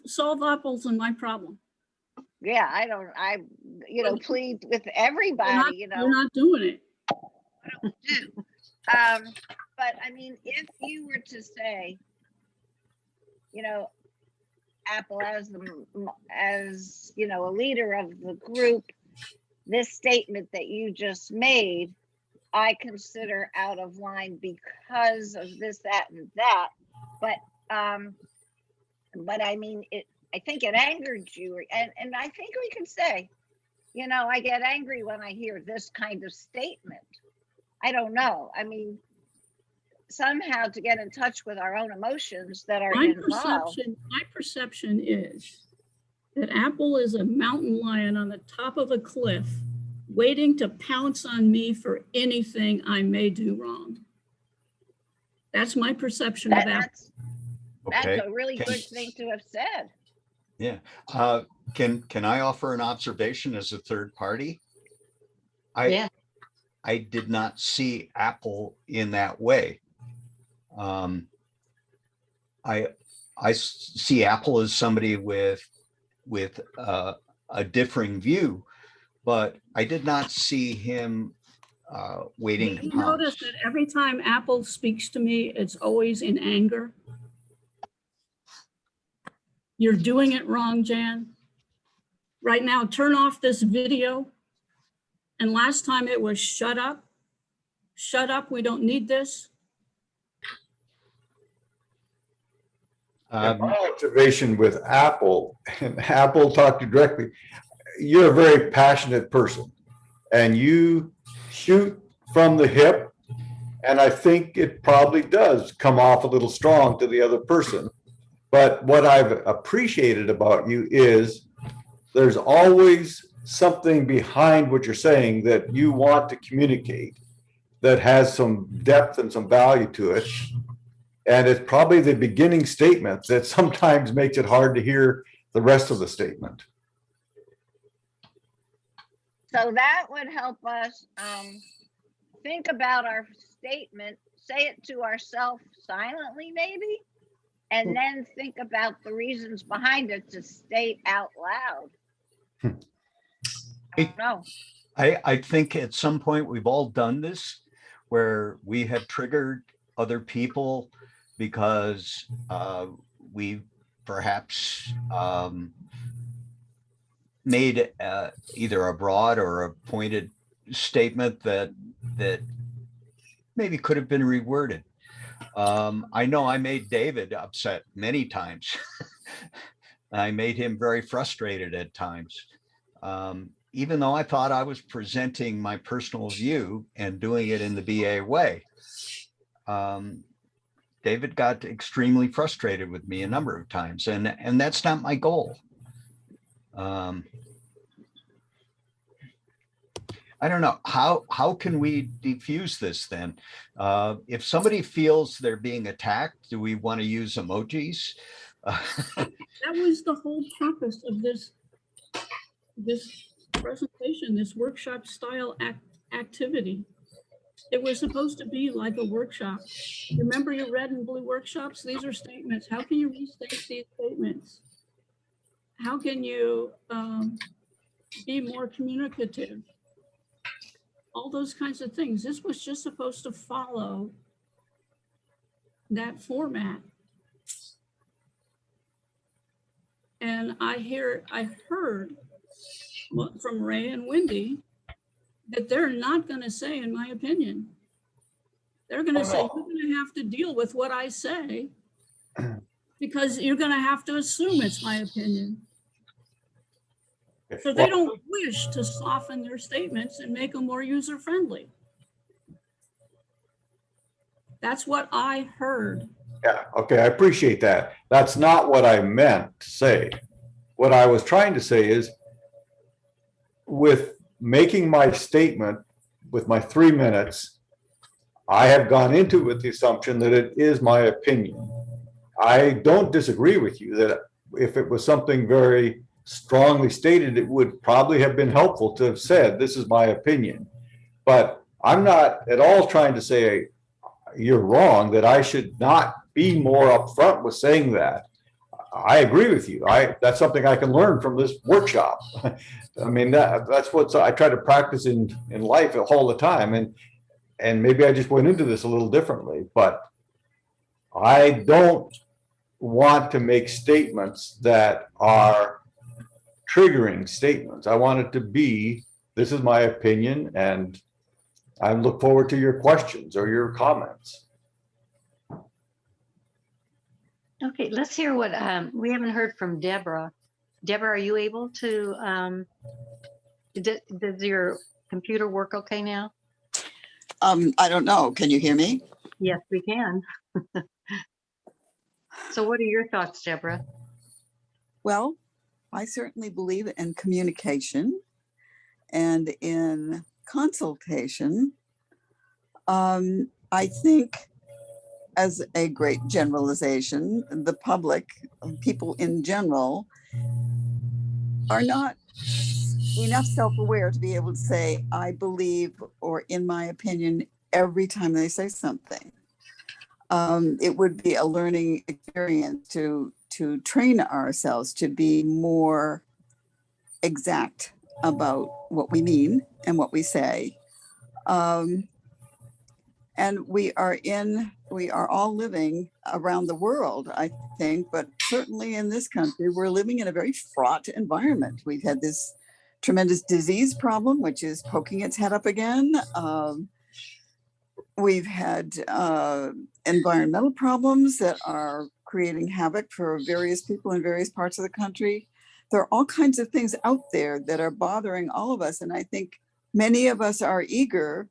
Apple's and my problem. Yeah, I plead with everybody, you know. You're not doing it. But I mean, if you were to say, you know, Apple as you know, a leader of the group, this statement that you just made, I consider out of line because of this, that, and that. But I mean, I think it angered you, and I think we can say, you know, I get angry when I hear this kind of statement. I don't know. I mean, somehow to get in touch with our own emotions that are involved. My perception is that Apple is a mountain lion on the top of a cliff waiting to pounce on me for anything I may do wrong. That's my perception of Apple. That's Okay. a really good thing to have said. Yeah. Can I offer an observation as a third party? Yeah. I did not see Apple in that way. I see Apple as somebody with a differing view, but I did not see him waiting to You pounce. notice that every time Apple speaks to me, it's always in anger. You're doing it wrong, Jan. Right now, turn off this video. And last time it was shut up. Shut up, we don't need this. My observation with Apple, and Apple talked to you directly, you're a very passionate person and you shoot from the hip. And I think it probably does come off a little strong to the other person. But what I've appreciated about you is there's always something behind what you're saying that you want to communicate that has some depth and some value to it. And it's probably the beginning statement that sometimes makes it hard to hear the rest of the statement. So that would help us think about our statement, say it to ourselves silently maybe, and then think about the reasons behind it to state out loud. I don't know. I think at some point we've all done this where we have triggered other people because we perhaps made either a broad or a pointed statement that maybe could have been reworded. I know I made David upset many times. I made him very frustrated at times. Even though I thought I was presenting my personal view and doing it in the BA way. David got extremely frustrated with me a number of times, and that's not my goal. I don't know, how can we diffuse this then? If somebody feels they're being attacked, do we want to use emojis? That was the whole purpose of this presentation, this workshop style activity. It was supposed to be like a workshop. Remember your red and blue workshops? These are statements. How can you restate these statements? How can you be more communicative? All those kinds of things. This was just supposed to follow that format. And I heard from Ray and Wendy that they're not going to say, in my opinion, they're going to say, you're going to have to deal with what I say because you're going to have to assume it's my opinion. So they don't wish to soften their statements and make them more user-friendly. That's what I heard. Yeah, okay, I appreciate that. That's not what I meant to say. What I was trying to say is, with making my statement with my 3 minutes, I have gone into it with the assumption that it is my opinion. I don't disagree with you that if it was something very strongly stated, it would probably have been helpful to have said, this is my opinion. But I'm not at all trying to say you're wrong, that I should not be more upfront with saying that. I agree with you. That's something I can learn from this workshop. I mean, that's what I try to practice in life all the time. And maybe I just went into this a little differently, but I don't want to make statements that are triggering statements. I want it to be, this is my opinion, and I look forward to your questions or your comments. Okay, let's hear what, we haven't heard from Deborah. Deborah, are you able to, does your computer work okay now? I don't know. Can you hear me? Yes, we can. So what are your thoughts, Deborah? Well, I certainly believe in communication and in consultation. I think, as a great generalization, the public, people in general, are not enough self-aware to be able to say, I believe, or in my opinion, every time they say something. It would be a learning experience to train ourselves to be more exact about what we mean and what we say. And we are all living around the world, I think, but certainly in this country, we're living in a very fraught environment. We've had this tremendous disease problem, which is poking its head up again. We've had environmental problems that are creating havoc for various people in various parts of the country. There are all kinds of things out there that are bothering all of us. And I think many of us are eager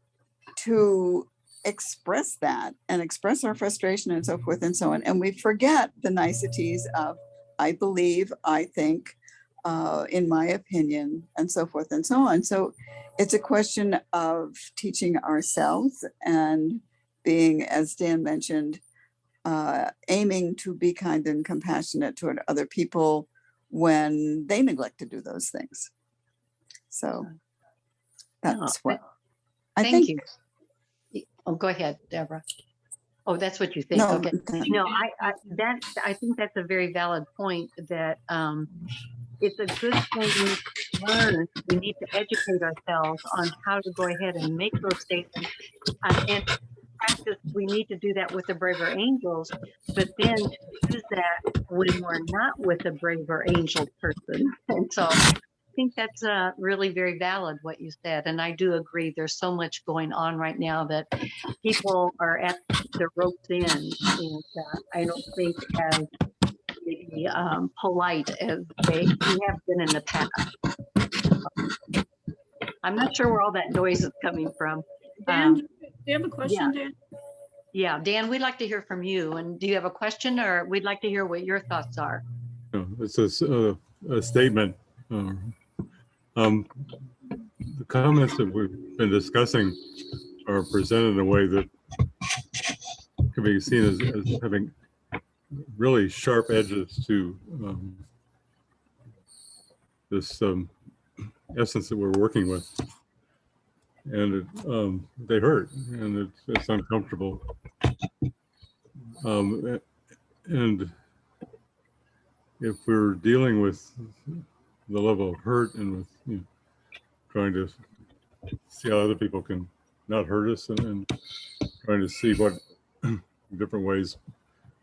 to express that and express our frustration and so forth and so on. And we forget the niceties of, I believe, I think, in my opinion, and so forth and so on. So it's a question of teaching ourselves and being, as Dan mentioned, aiming to be kind and compassionate toward other people when they neglect to do those things. So That's No, what I Thank think. you. Oh, go ahead, Deborah. Oh, that's what you think. No, Okay. No, I think that's a very valid point that it's a good thing to learn. We need to educate ourselves on how to go ahead and make those statements. And practice, we need to do that with the braver angels, but then to use that when we're not with a braver angel person. And so I think that's really very valid what you said. And I do agree, there's so much going on right now that people are at their ropes end. And I don't think as maybe polite as they have been in the past. I'm not sure where all that noise is coming from. Dan, do you have a question, Dan? Yeah, Dan, we'd like to hear from you. And do you have a question, or we'd like to hear what your thoughts are? It's a statement. The comments that we've been discussing are presented in a way that can be seen as having really sharp edges to this essence that we're working with. And they hurt, and it's uncomfortable. And if we're dealing with the level of hurt and with trying to see how other people can not hurt us, and trying to see what different ways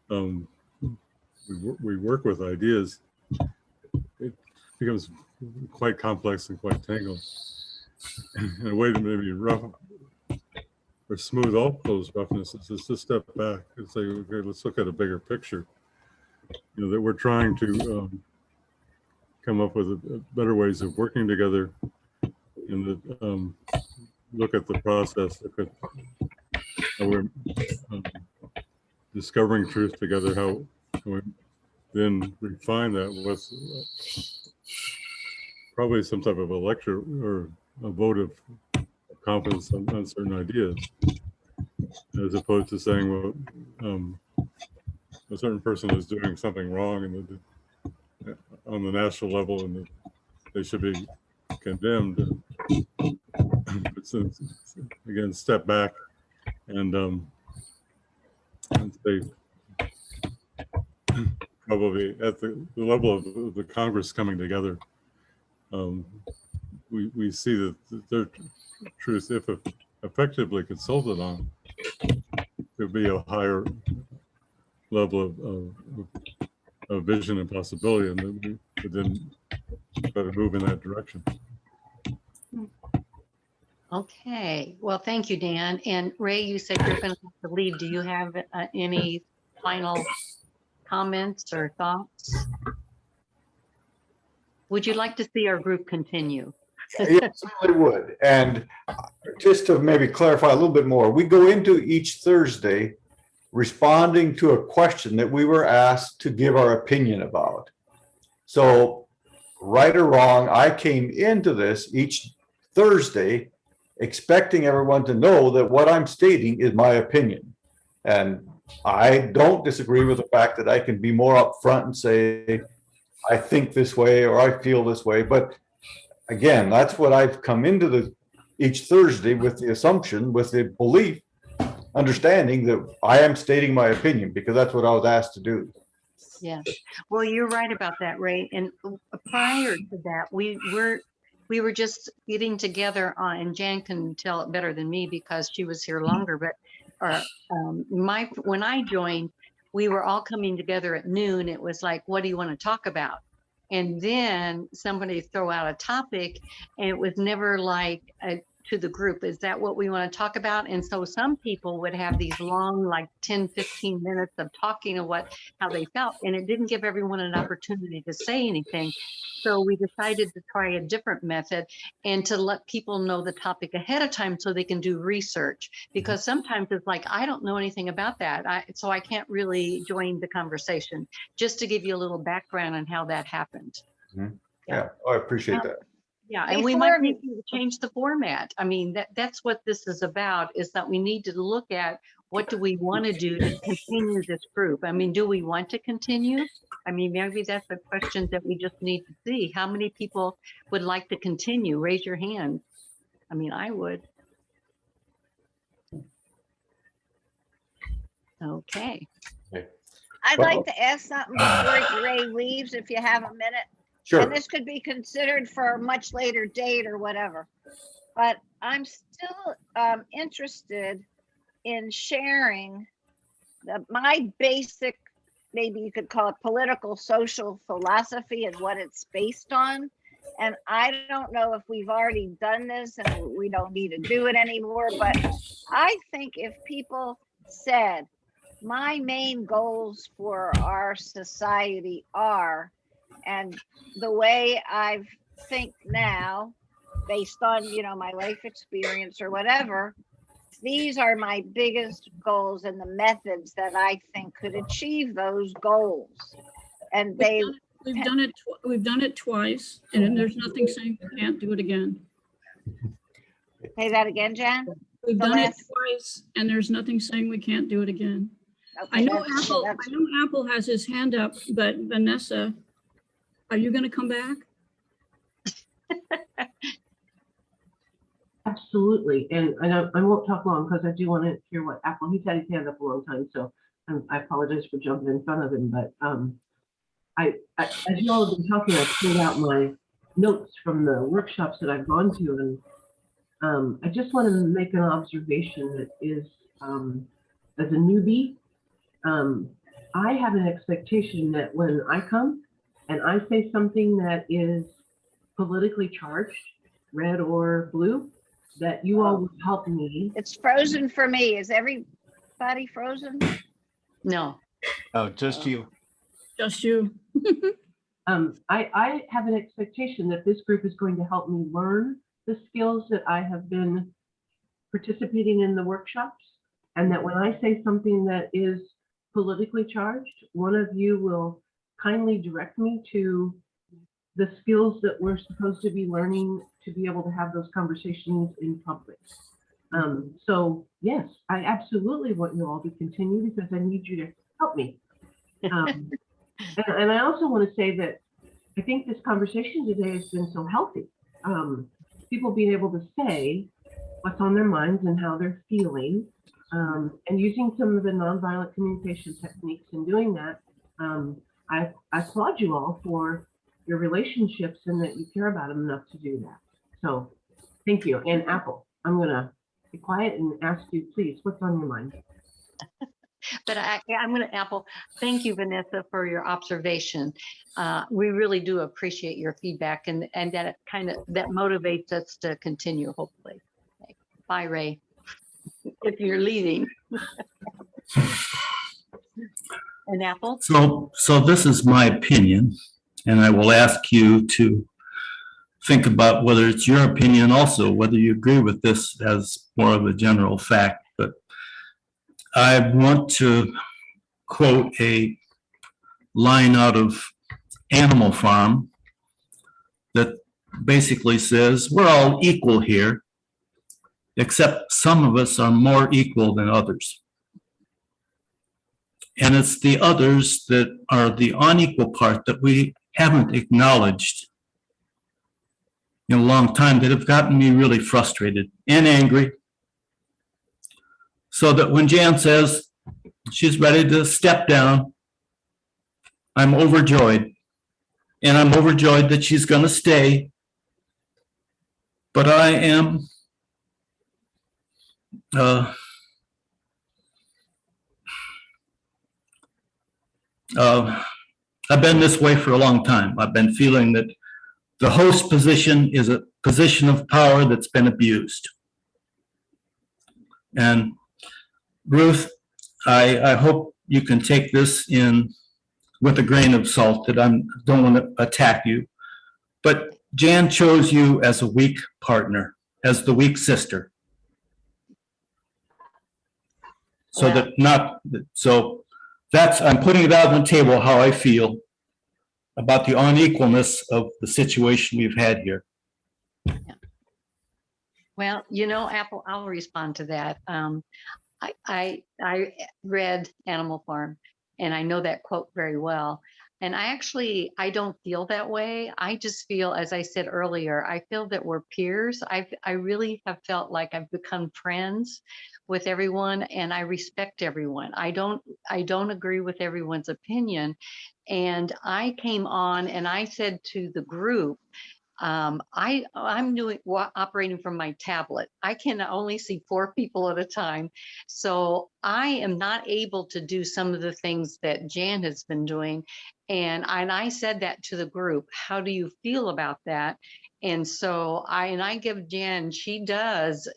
we work with ideas, it becomes quite complex and quite tangled. And a way to maybe rough or smooth off those roughnesses is to step back and say, okay, let's look at a bigger picture. That we're trying to come up with better ways of working together, and that look at the process, look at how we're discovering truth together, how we then refine that with probably some type of a lecture or a vote of confidence on certain ideas, as opposed to saying, well, a certain person is doing something wrong and on the national level, and they should be condemned. Again, step back and say, probably at the level of the Congress coming together, we see that their truth, if effectively consulted on, could be a higher level of vision and possibility, and that we would then try to move in that direction. Okay, well, thank you, Dan. And Ray, you said you're going to have to leave. Do you have any final comments or thoughts? Would you like to see our group continue? Yes, I would. And just to maybe clarify a little bit more, we go into each Thursday responding to a question that we were asked to give our opinion about. So, right or wrong, I came into this each Thursday expecting everyone to know that what I'm stating is my opinion. And I don't disagree with the fact that I can be more upfront and say, I think this way or I feel this way. But again, that's what I've come into each Thursday with, the assumption, with the belief, understanding that I am stating my opinion because that's what I was asked to do. Yeah, well, you're right about that, Ray. And prior to that, we were just getting together on, and Jan can tell it better than me because she was here longer, but when I joined, we were all coming together at noon. It was like, what do you want to talk about? And then somebody throw out a topic, and it was never like to the group, is that what we want to talk about? And so some people would have these long, like 10, 15 minutes of talking of how they felt, and it didn't give everyone an opportunity to say anything. So we decided to try a different method and to let people know the topic ahead of time so they can do research, because sometimes it's like, I don't know anything about that, so I can't really join the conversation. Just to give you a little background on how that happened. Mm-hmm. Yeah, I appreciate that. Yeah, and we might need to change the format. I mean, that's what this is about, is that we need to look at what do we want to do to continue this group. I mean, do we want to continue? I mean, maybe that's a question that we just need to see. How many people would like to continue? Raise your hand. I mean, I would. Okay. I'd Well- like to ask something before Ray leaves, if you have a minute. Sure. And this could be considered for a much later date or whatever. But I'm still interested in sharing my basic, maybe you could call it political social philosophy and what it's based on. And I don't know if we've already done this and we don't need to do it anymore, but I think if people said, my main goals for our society are, and the way I think now, based on, my life experience or whatever, these are my biggest goals and the methods that I think could achieve those goals. And they, We've done it twice, and there's nothing saying we can't do it again. say that again, Jan? We've The done it last- twice, and there's nothing saying we can't do it again. Okay, I know that's- Apple, that's- I know Apple has his hand up, but Vanessa, are you gonna come back? Absolutely. And I won't talk long because I do want to hear what Apple, he's had his hand up a long time, so I apologize for jumping in front of him, but as you all have been talking, I pulled out my notes from the workshops that I've gone to, and I just want to make an observation that is, as a newbie, I have an expectation that when I come and I say something that is politically charged, red or blue, that you all will help me. It's frozen for me. Is everybody frozen? No. Oh, just you. Just you. I have an expectation that this group is going to help me learn the skills that I have been participating in the workshops, and that when I say something that is politically charged, one of you will kindly direct me to the skills that we're supposed to be learning to be able to have those conversations in public. So yes, I absolutely want you all to continue because I need you to help me. And I also want to say that I think this conversation today has been so healthy. People being able to say what's on their minds and how they're feeling, and using some of the nonviolent communication techniques in doing that. I applaud you all for your relationships and that you care about them enough to do that. So thank you. And Apple, I'm going to be quiet and ask you, please, what's on your mind? But I'm going to, Apple, thank you, Vanessa, for your observation. We really do appreciate your feedback, and that it that motivates us to continue, hopefully. Okay. Bye, Ray, if you're leaving. And Apple? So this is my opinion, and I will ask you to think about whether it's your opinion also, whether you agree with this as more of a general fact. But I want to quote a line out of Animal Farm that basically says, we're all equal here, except some of us are more equal than others. And it's the others that are the unequal part that we haven't acknowledged in a long time that have gotten me really frustrated and angry. So that when Jan says she's ready to step down, I'm overjoyed. And I'm overjoyed that she's going to stay. But I am I've been this way for a long time. I've been feeling that the host position is a position of power that's been abused. And Ruth, I hope you can take this in with a grain of salt, that I don't want to attack you. But Jan chose you as a weak partner, as the weak sister. So that's, I'm putting it out on the table how I feel about the unequalness of the situation we've had here. Well, Apple, I'll respond to that. I read Animal Farm, and I know that quote very well. And I don't feel that way. I just feel, as I said earlier, I feel that we're peers. I really have felt like I've become friends with everyone, and I respect everyone. I don't agree with everyone's opinion. And I came on and I said to the group, I'm operating from my tablet. I can only see 4 people at a time. So I am not able to do some of the things that Jan has been doing. And I said that to the group. How do you feel about that? And so I give Jan, she does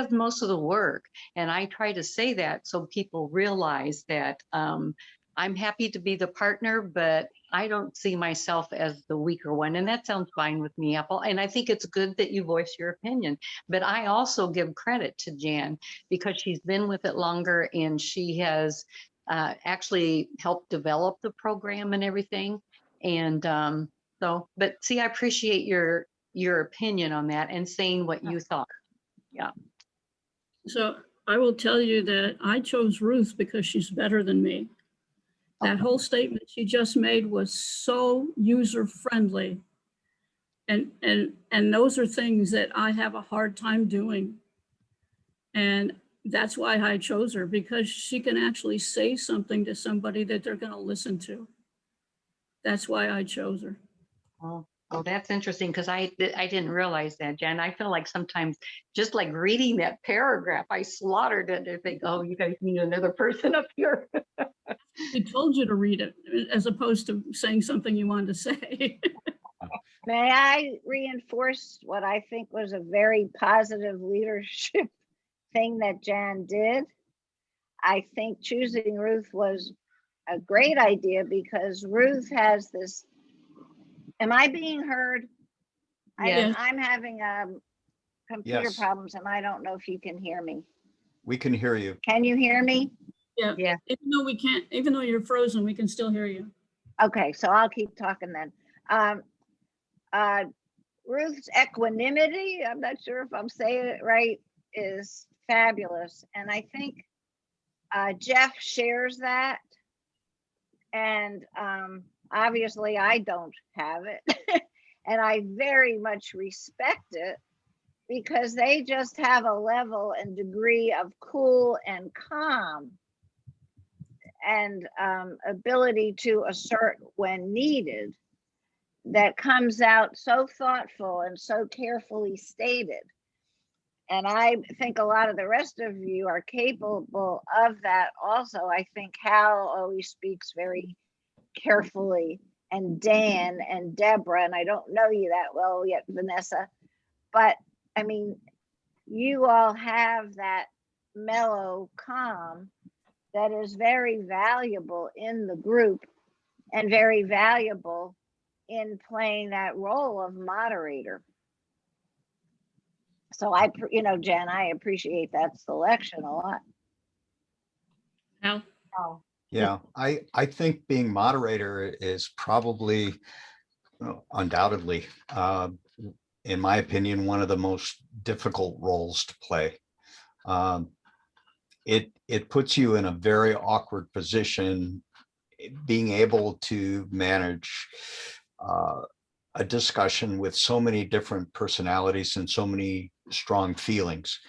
most of the work. And I try to say that so people realize that I'm happy to be the partner, but I don't see myself as the weaker one. And that sounds fine with me, Apple. And I think it's good that you voice your opinion. But I also give credit to Jan because she's been with it longer and she has actually helped develop the program and everything. And but see, I appreciate your opinion on that and saying what you thought. Yeah. So I will tell you that I chose Ruth because she's better than me. That whole statement she just made was so user-friendly. And those are things that I have a hard time doing. And that's why I chose her, because she can actually say something to somebody that they're going to listen to. That's why I chose her. Oh, that's interesting because I didn't realize that, Jen. I feel like sometimes just like reading that paragraph, I slaughtered it and think, oh, you guys need another person up here. She told you to read it as opposed to saying something you wanted to say. May I reinforce what I think was a very positive leadership thing that Jan did? I think choosing Ruth was a great idea because Ruth has this. Am I being heard? Yes. I'm having computer Yes. problems and I don't know if you can hear me. We can hear you. Can you hear me? Yeah. Yeah. Even though you're frozen, we can still hear you. Okay, so I'll keep talking then. Ruth's equanimity, I'm not sure if I'm saying it right, is fabulous. And I think Jeff shares that. And obviously I don't have it. And I very much respect it because they just have a level and degree of cool and calm and ability to assert when needed that comes out so thoughtful and so carefully stated. And I think a lot of the rest of you are capable of that also. I think Hal always speaks very carefully, and Dan and Deborah, and I don't know you that well yet, Vanessa, but I mean, you all have that mellow calm that is very valuable in the group and very valuable in playing that role of moderator. So Jen, I appreciate that selection a lot. Al? Oh. Yeah, I think being moderator is probably, undoubtedly, in my opinion, one of the most difficult roles to play. It puts you in a very awkward position, being able to manage a discussion with so many different personalities and so many strong feelings.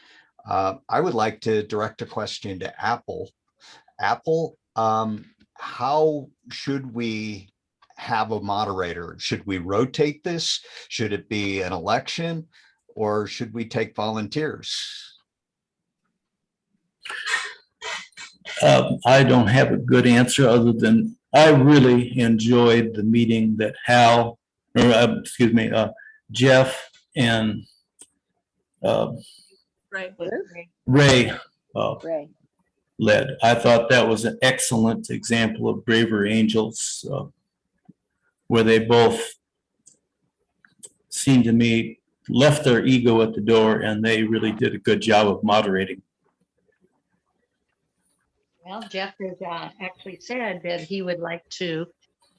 I would like to direct a question to Apple. Apple, how should we have a moderator? Should we rotate this? Should it be an election, or should we take volunteers? I don't have a good answer other than I really enjoyed the meeting that Jeff and Right. Ray Ray. led. I thought that was an excellent example of braver angels, where they both seemed to me left their ego at the door and they really did a good job of moderating. Well, Jeff has actually said that he would like to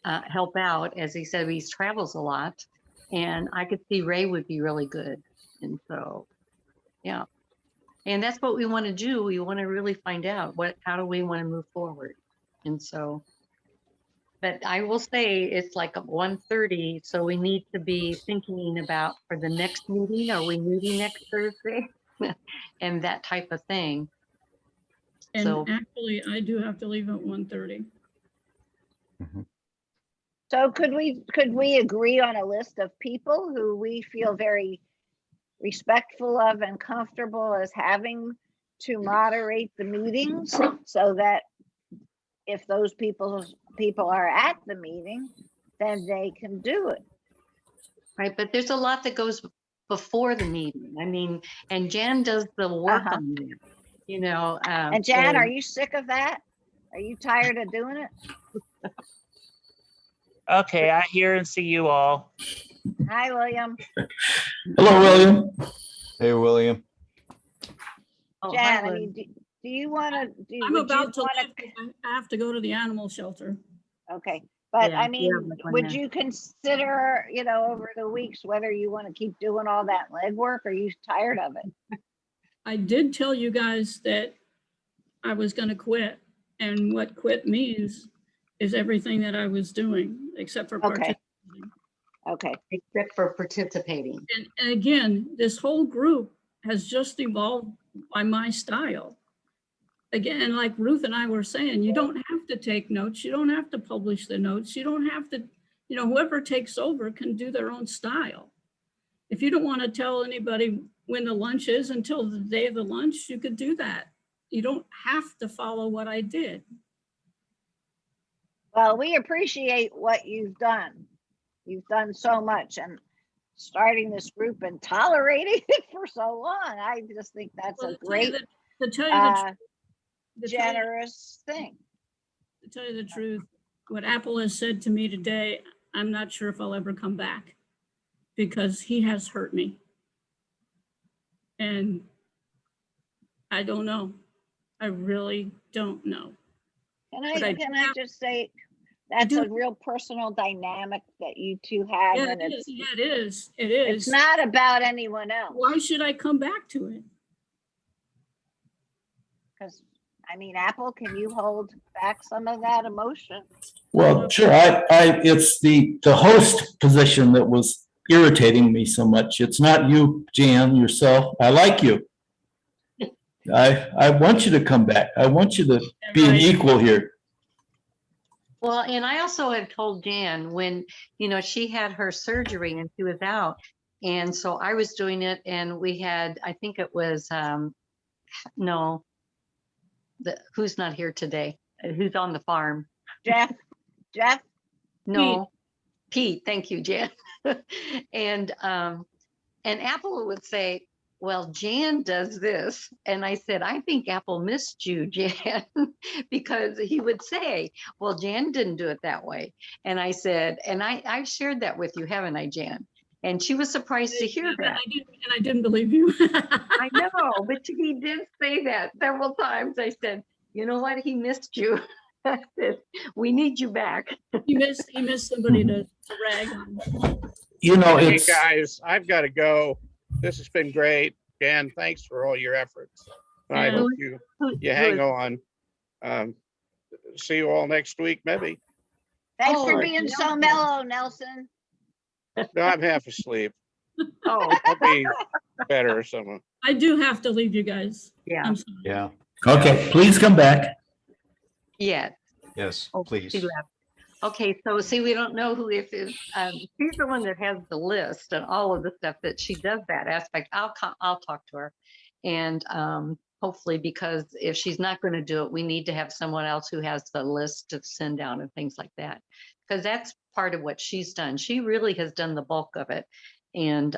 help out. As he said, he travels a lot, and I could see Ray would be really good. And so, yeah. And that's what we want to do. We want to really find out how do we want to move forward. And so But I will say it's like 1:30, so we need to be thinking about for the next meeting. Are we meeting next Thursday? And that type of thing. And So actually, I do have to leave at 1:30. So could we agree on a list of people who we feel very respectful of and comfortable as having to moderate the meetings, so that if those people are at the meeting, then they can do it. right, but there's a lot that goes before the meeting. I mean, and Jan does the work Uh-huh. on that, you know. And Jan, so- are you sick of that? Are you tired of doing it? Okay, I hear and see you all. Hi, William. Hello, William. Hey, William. Oh, hi, Jan, I Lynn. mean, do you want to, I'm would you about to want leave. 'Cause I have to go to the animal shelter. okay, but Yeah, I yeah, mean, like on would that. you consider, over the weeks, whether you want to keep doing all that legwork, or are you tired of it? I did tell you guys that I was going to quit. And what quit means is everything that I was doing, except for Okay. participating. Okay, Except for participating. And again, this whole group has just evolved by my style. Again, like Ruth and I were saying, you don't have to take notes. You don't have to publish the notes. You don't have to, whoever takes over can do their own style. If you don't want to tell anybody when the lunch is until the day of the lunch, you could do that. You don't have to follow what I did. well, we appreciate what you've done. You've done so much, and starting this group and tolerating it for so long, I just think that's Well, a great, to tell you the truth, generous thing. to tell you the truth, what Apple has said to me today, I'm not sure if I'll ever come back, because he has hurt me. And I don't know. I really don't know. But I Can do I have- just say, that's do- a real personal dynamic that you two have, Yeah, and it is. it's, Yeah, it is. It it's is. not about anyone else. Why should I come back to it? Because, I mean, Apple, can you hold back some of that emotion? Well, sure. It's the host position that was irritating me so much. It's not you, Jan, yourself. I like you. I want you to come back. I want you to be an Right. equal here. Well, and I also had told Jan when, she had her surgery and she was out. And so I was doing it, and we had, I think it was, who's not here today? Who's on the farm? Jeff, No, Pete. Thank you, Jan. And Apple would say, well, Jan does this. And I said, I think Apple missed you, Jan, because he would say, well, Jan didn't do it that way. And I said, and I've shared that with you, haven't I, Jan? And she was surprised to hear that. I didn't believe you. I know, but he did say that several times. I said, you know what? He missed you. I said, we need you back. He missed somebody to rag on. Hey, It's, guys, I've got to go. This has been great. Dan, thanks for all your efforts. I Yeah. hope you hang on. See you all next week, maybe. thanks for Oh, being so Nelson. mellow, Nelson. No, I'm half asleep. Oh, I'll be better someone. I do have to leave you guys. yeah. I'm sorry. Yeah, okay, please come back. Yeah. yes, Oh, please. she left. Okay, so see, we don't know who if is. She's the one that has the list and all of the stuff that she does that aspect. I'll talk to her, and hopefully, because if she's not going to do it, we need to have someone else who has the list to send out and things like that, because that's part of what she's done. She really has done the bulk of it, and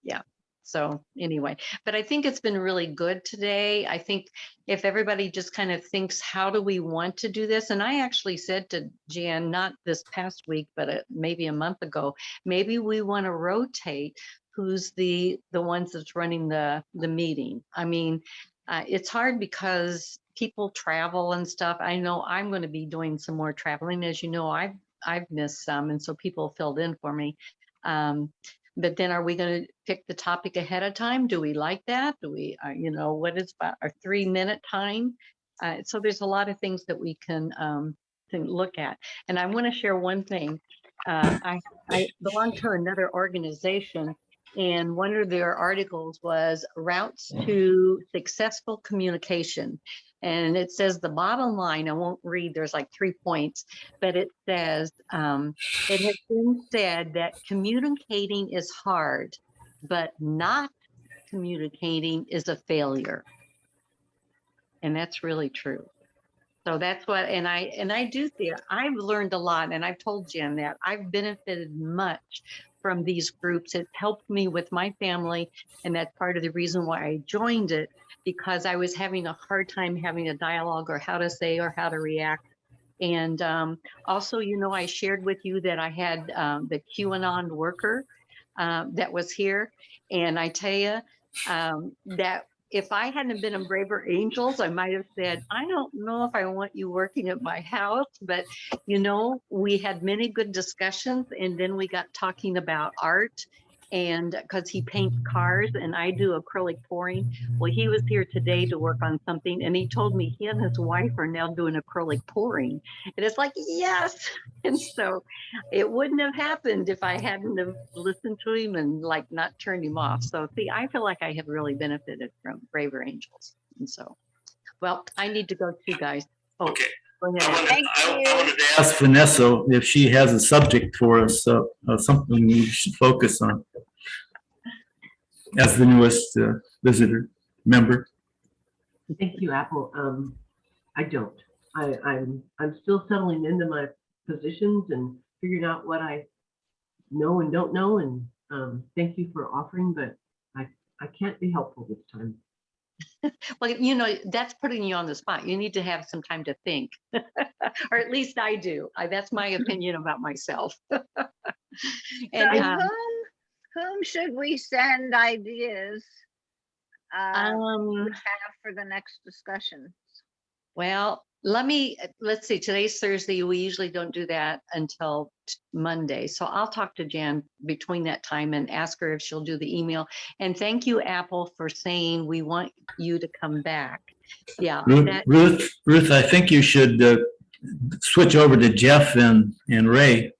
yeah. So anyway, but I think it's been really good today. I think if everybody just kind of thinks, how do we want to do this? And I actually said to Jan, not this past week, but maybe a month ago, maybe we want to rotate who's the ones that's running the meeting. I mean, it's hard because people travel and stuff. I know I'm going to be doing some more traveling. As you know, I've missed some, and so people filled in for me. But then are we going to pick the topic ahead of time? Do we like that? Do we, what is about our 3-minute time? So there's a lot of things that we can to look at. And I want to share one thing. I belong to another organization, and one of their articles was routes to successful communication. And it says the bottom line, I won't read, there's like 3 points, but it says, it has been said that communicating is hard, but not communicating is a failure. And that's really true. So that's what, and I do feel I've learned a lot, and I've told Jen that I've benefited much from these groups. It's helped me with my family, and that's part of the reason why I joined it, because I was having a hard time having a dialogue or how to say or how to react. And also, you know, I shared with you that I had the QAnon worker that was here, and I tell you that if I hadn't been in Braver Angels, I might have said, I don't know if I want you working at my house, but you know, we had many good discussions, and then we got talking about art, and because he paints cars and I do acrylic pouring. Well, he was here today to work on something, and he told me he and his wife are now doing acrylic pouring. And it's like, yes. And so it wouldn't have happened if I hadn't have listened to him and like not turned him off. So see, I feel like I have really benefited from Braver Angels. And so, well, I need to go too, guys. Oh, go ahead. Thank you. Ask Vanessa if she has a subject for us, something we should focus on as the newest visitor member. Thank you, Apple. I don't. I'm still settling into my positions and figuring out what I know and don't know. And thank you for offering, but I can't be helpful this time. Well, you know, that's putting you on the spot. You need to have some time to think, or at least I do. That's my opinion about myself. And So whom should we send ideas we have for the next discussion? well, let's see, today's Thursday. We usually don't do that until Monday. So I'll talk to Jan between that time and ask her if she'll do the email. And thank you, Apple, for saying we want you to come back. Yeah. Ruth, I think you should switch over to Jeff and Ray.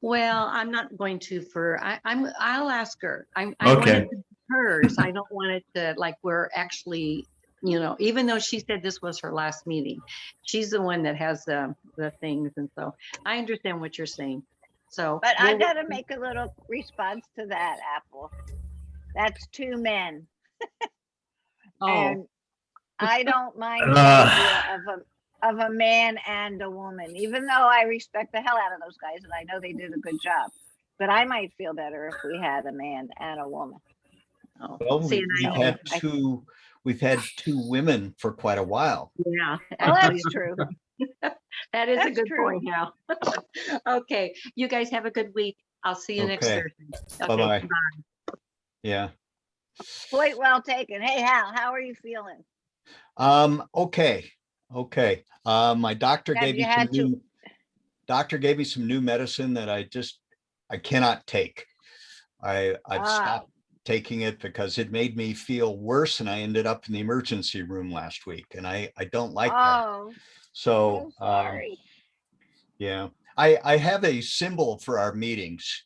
Well, I'm not going to I'll ask her. I Okay. want it to be hers. I don't want it to like we're actually, you know, even though she said this was her last meeting, she's the one that has the things. And so I understand what you're saying. So, But I got to make a little response to that, Apple. That's 2 men. oh, And I don't mind the idea of a man and a woman, even though I respect the hell out of those guys and I know they did a good job. But I might feel better if we had a man and a woman. oh. Well, See, and we've had two women for quite a while. yeah. Well, that's true. That is a That's good true. point now. Okay. You guys have a good week. I'll see you next Okay. Thursday. Okay, Bye-bye. bye. Yeah. Point well taken. Hey, Hal, how are you feeling? Okay. My doctor Have gave you me some had to- new medicine that I cannot take. I've stopped taking it because it made me feel worse, and I ended up in the emergency room last week, and I don't like that. Oh, So, sorry. yeah, I have a symbol for our meetings.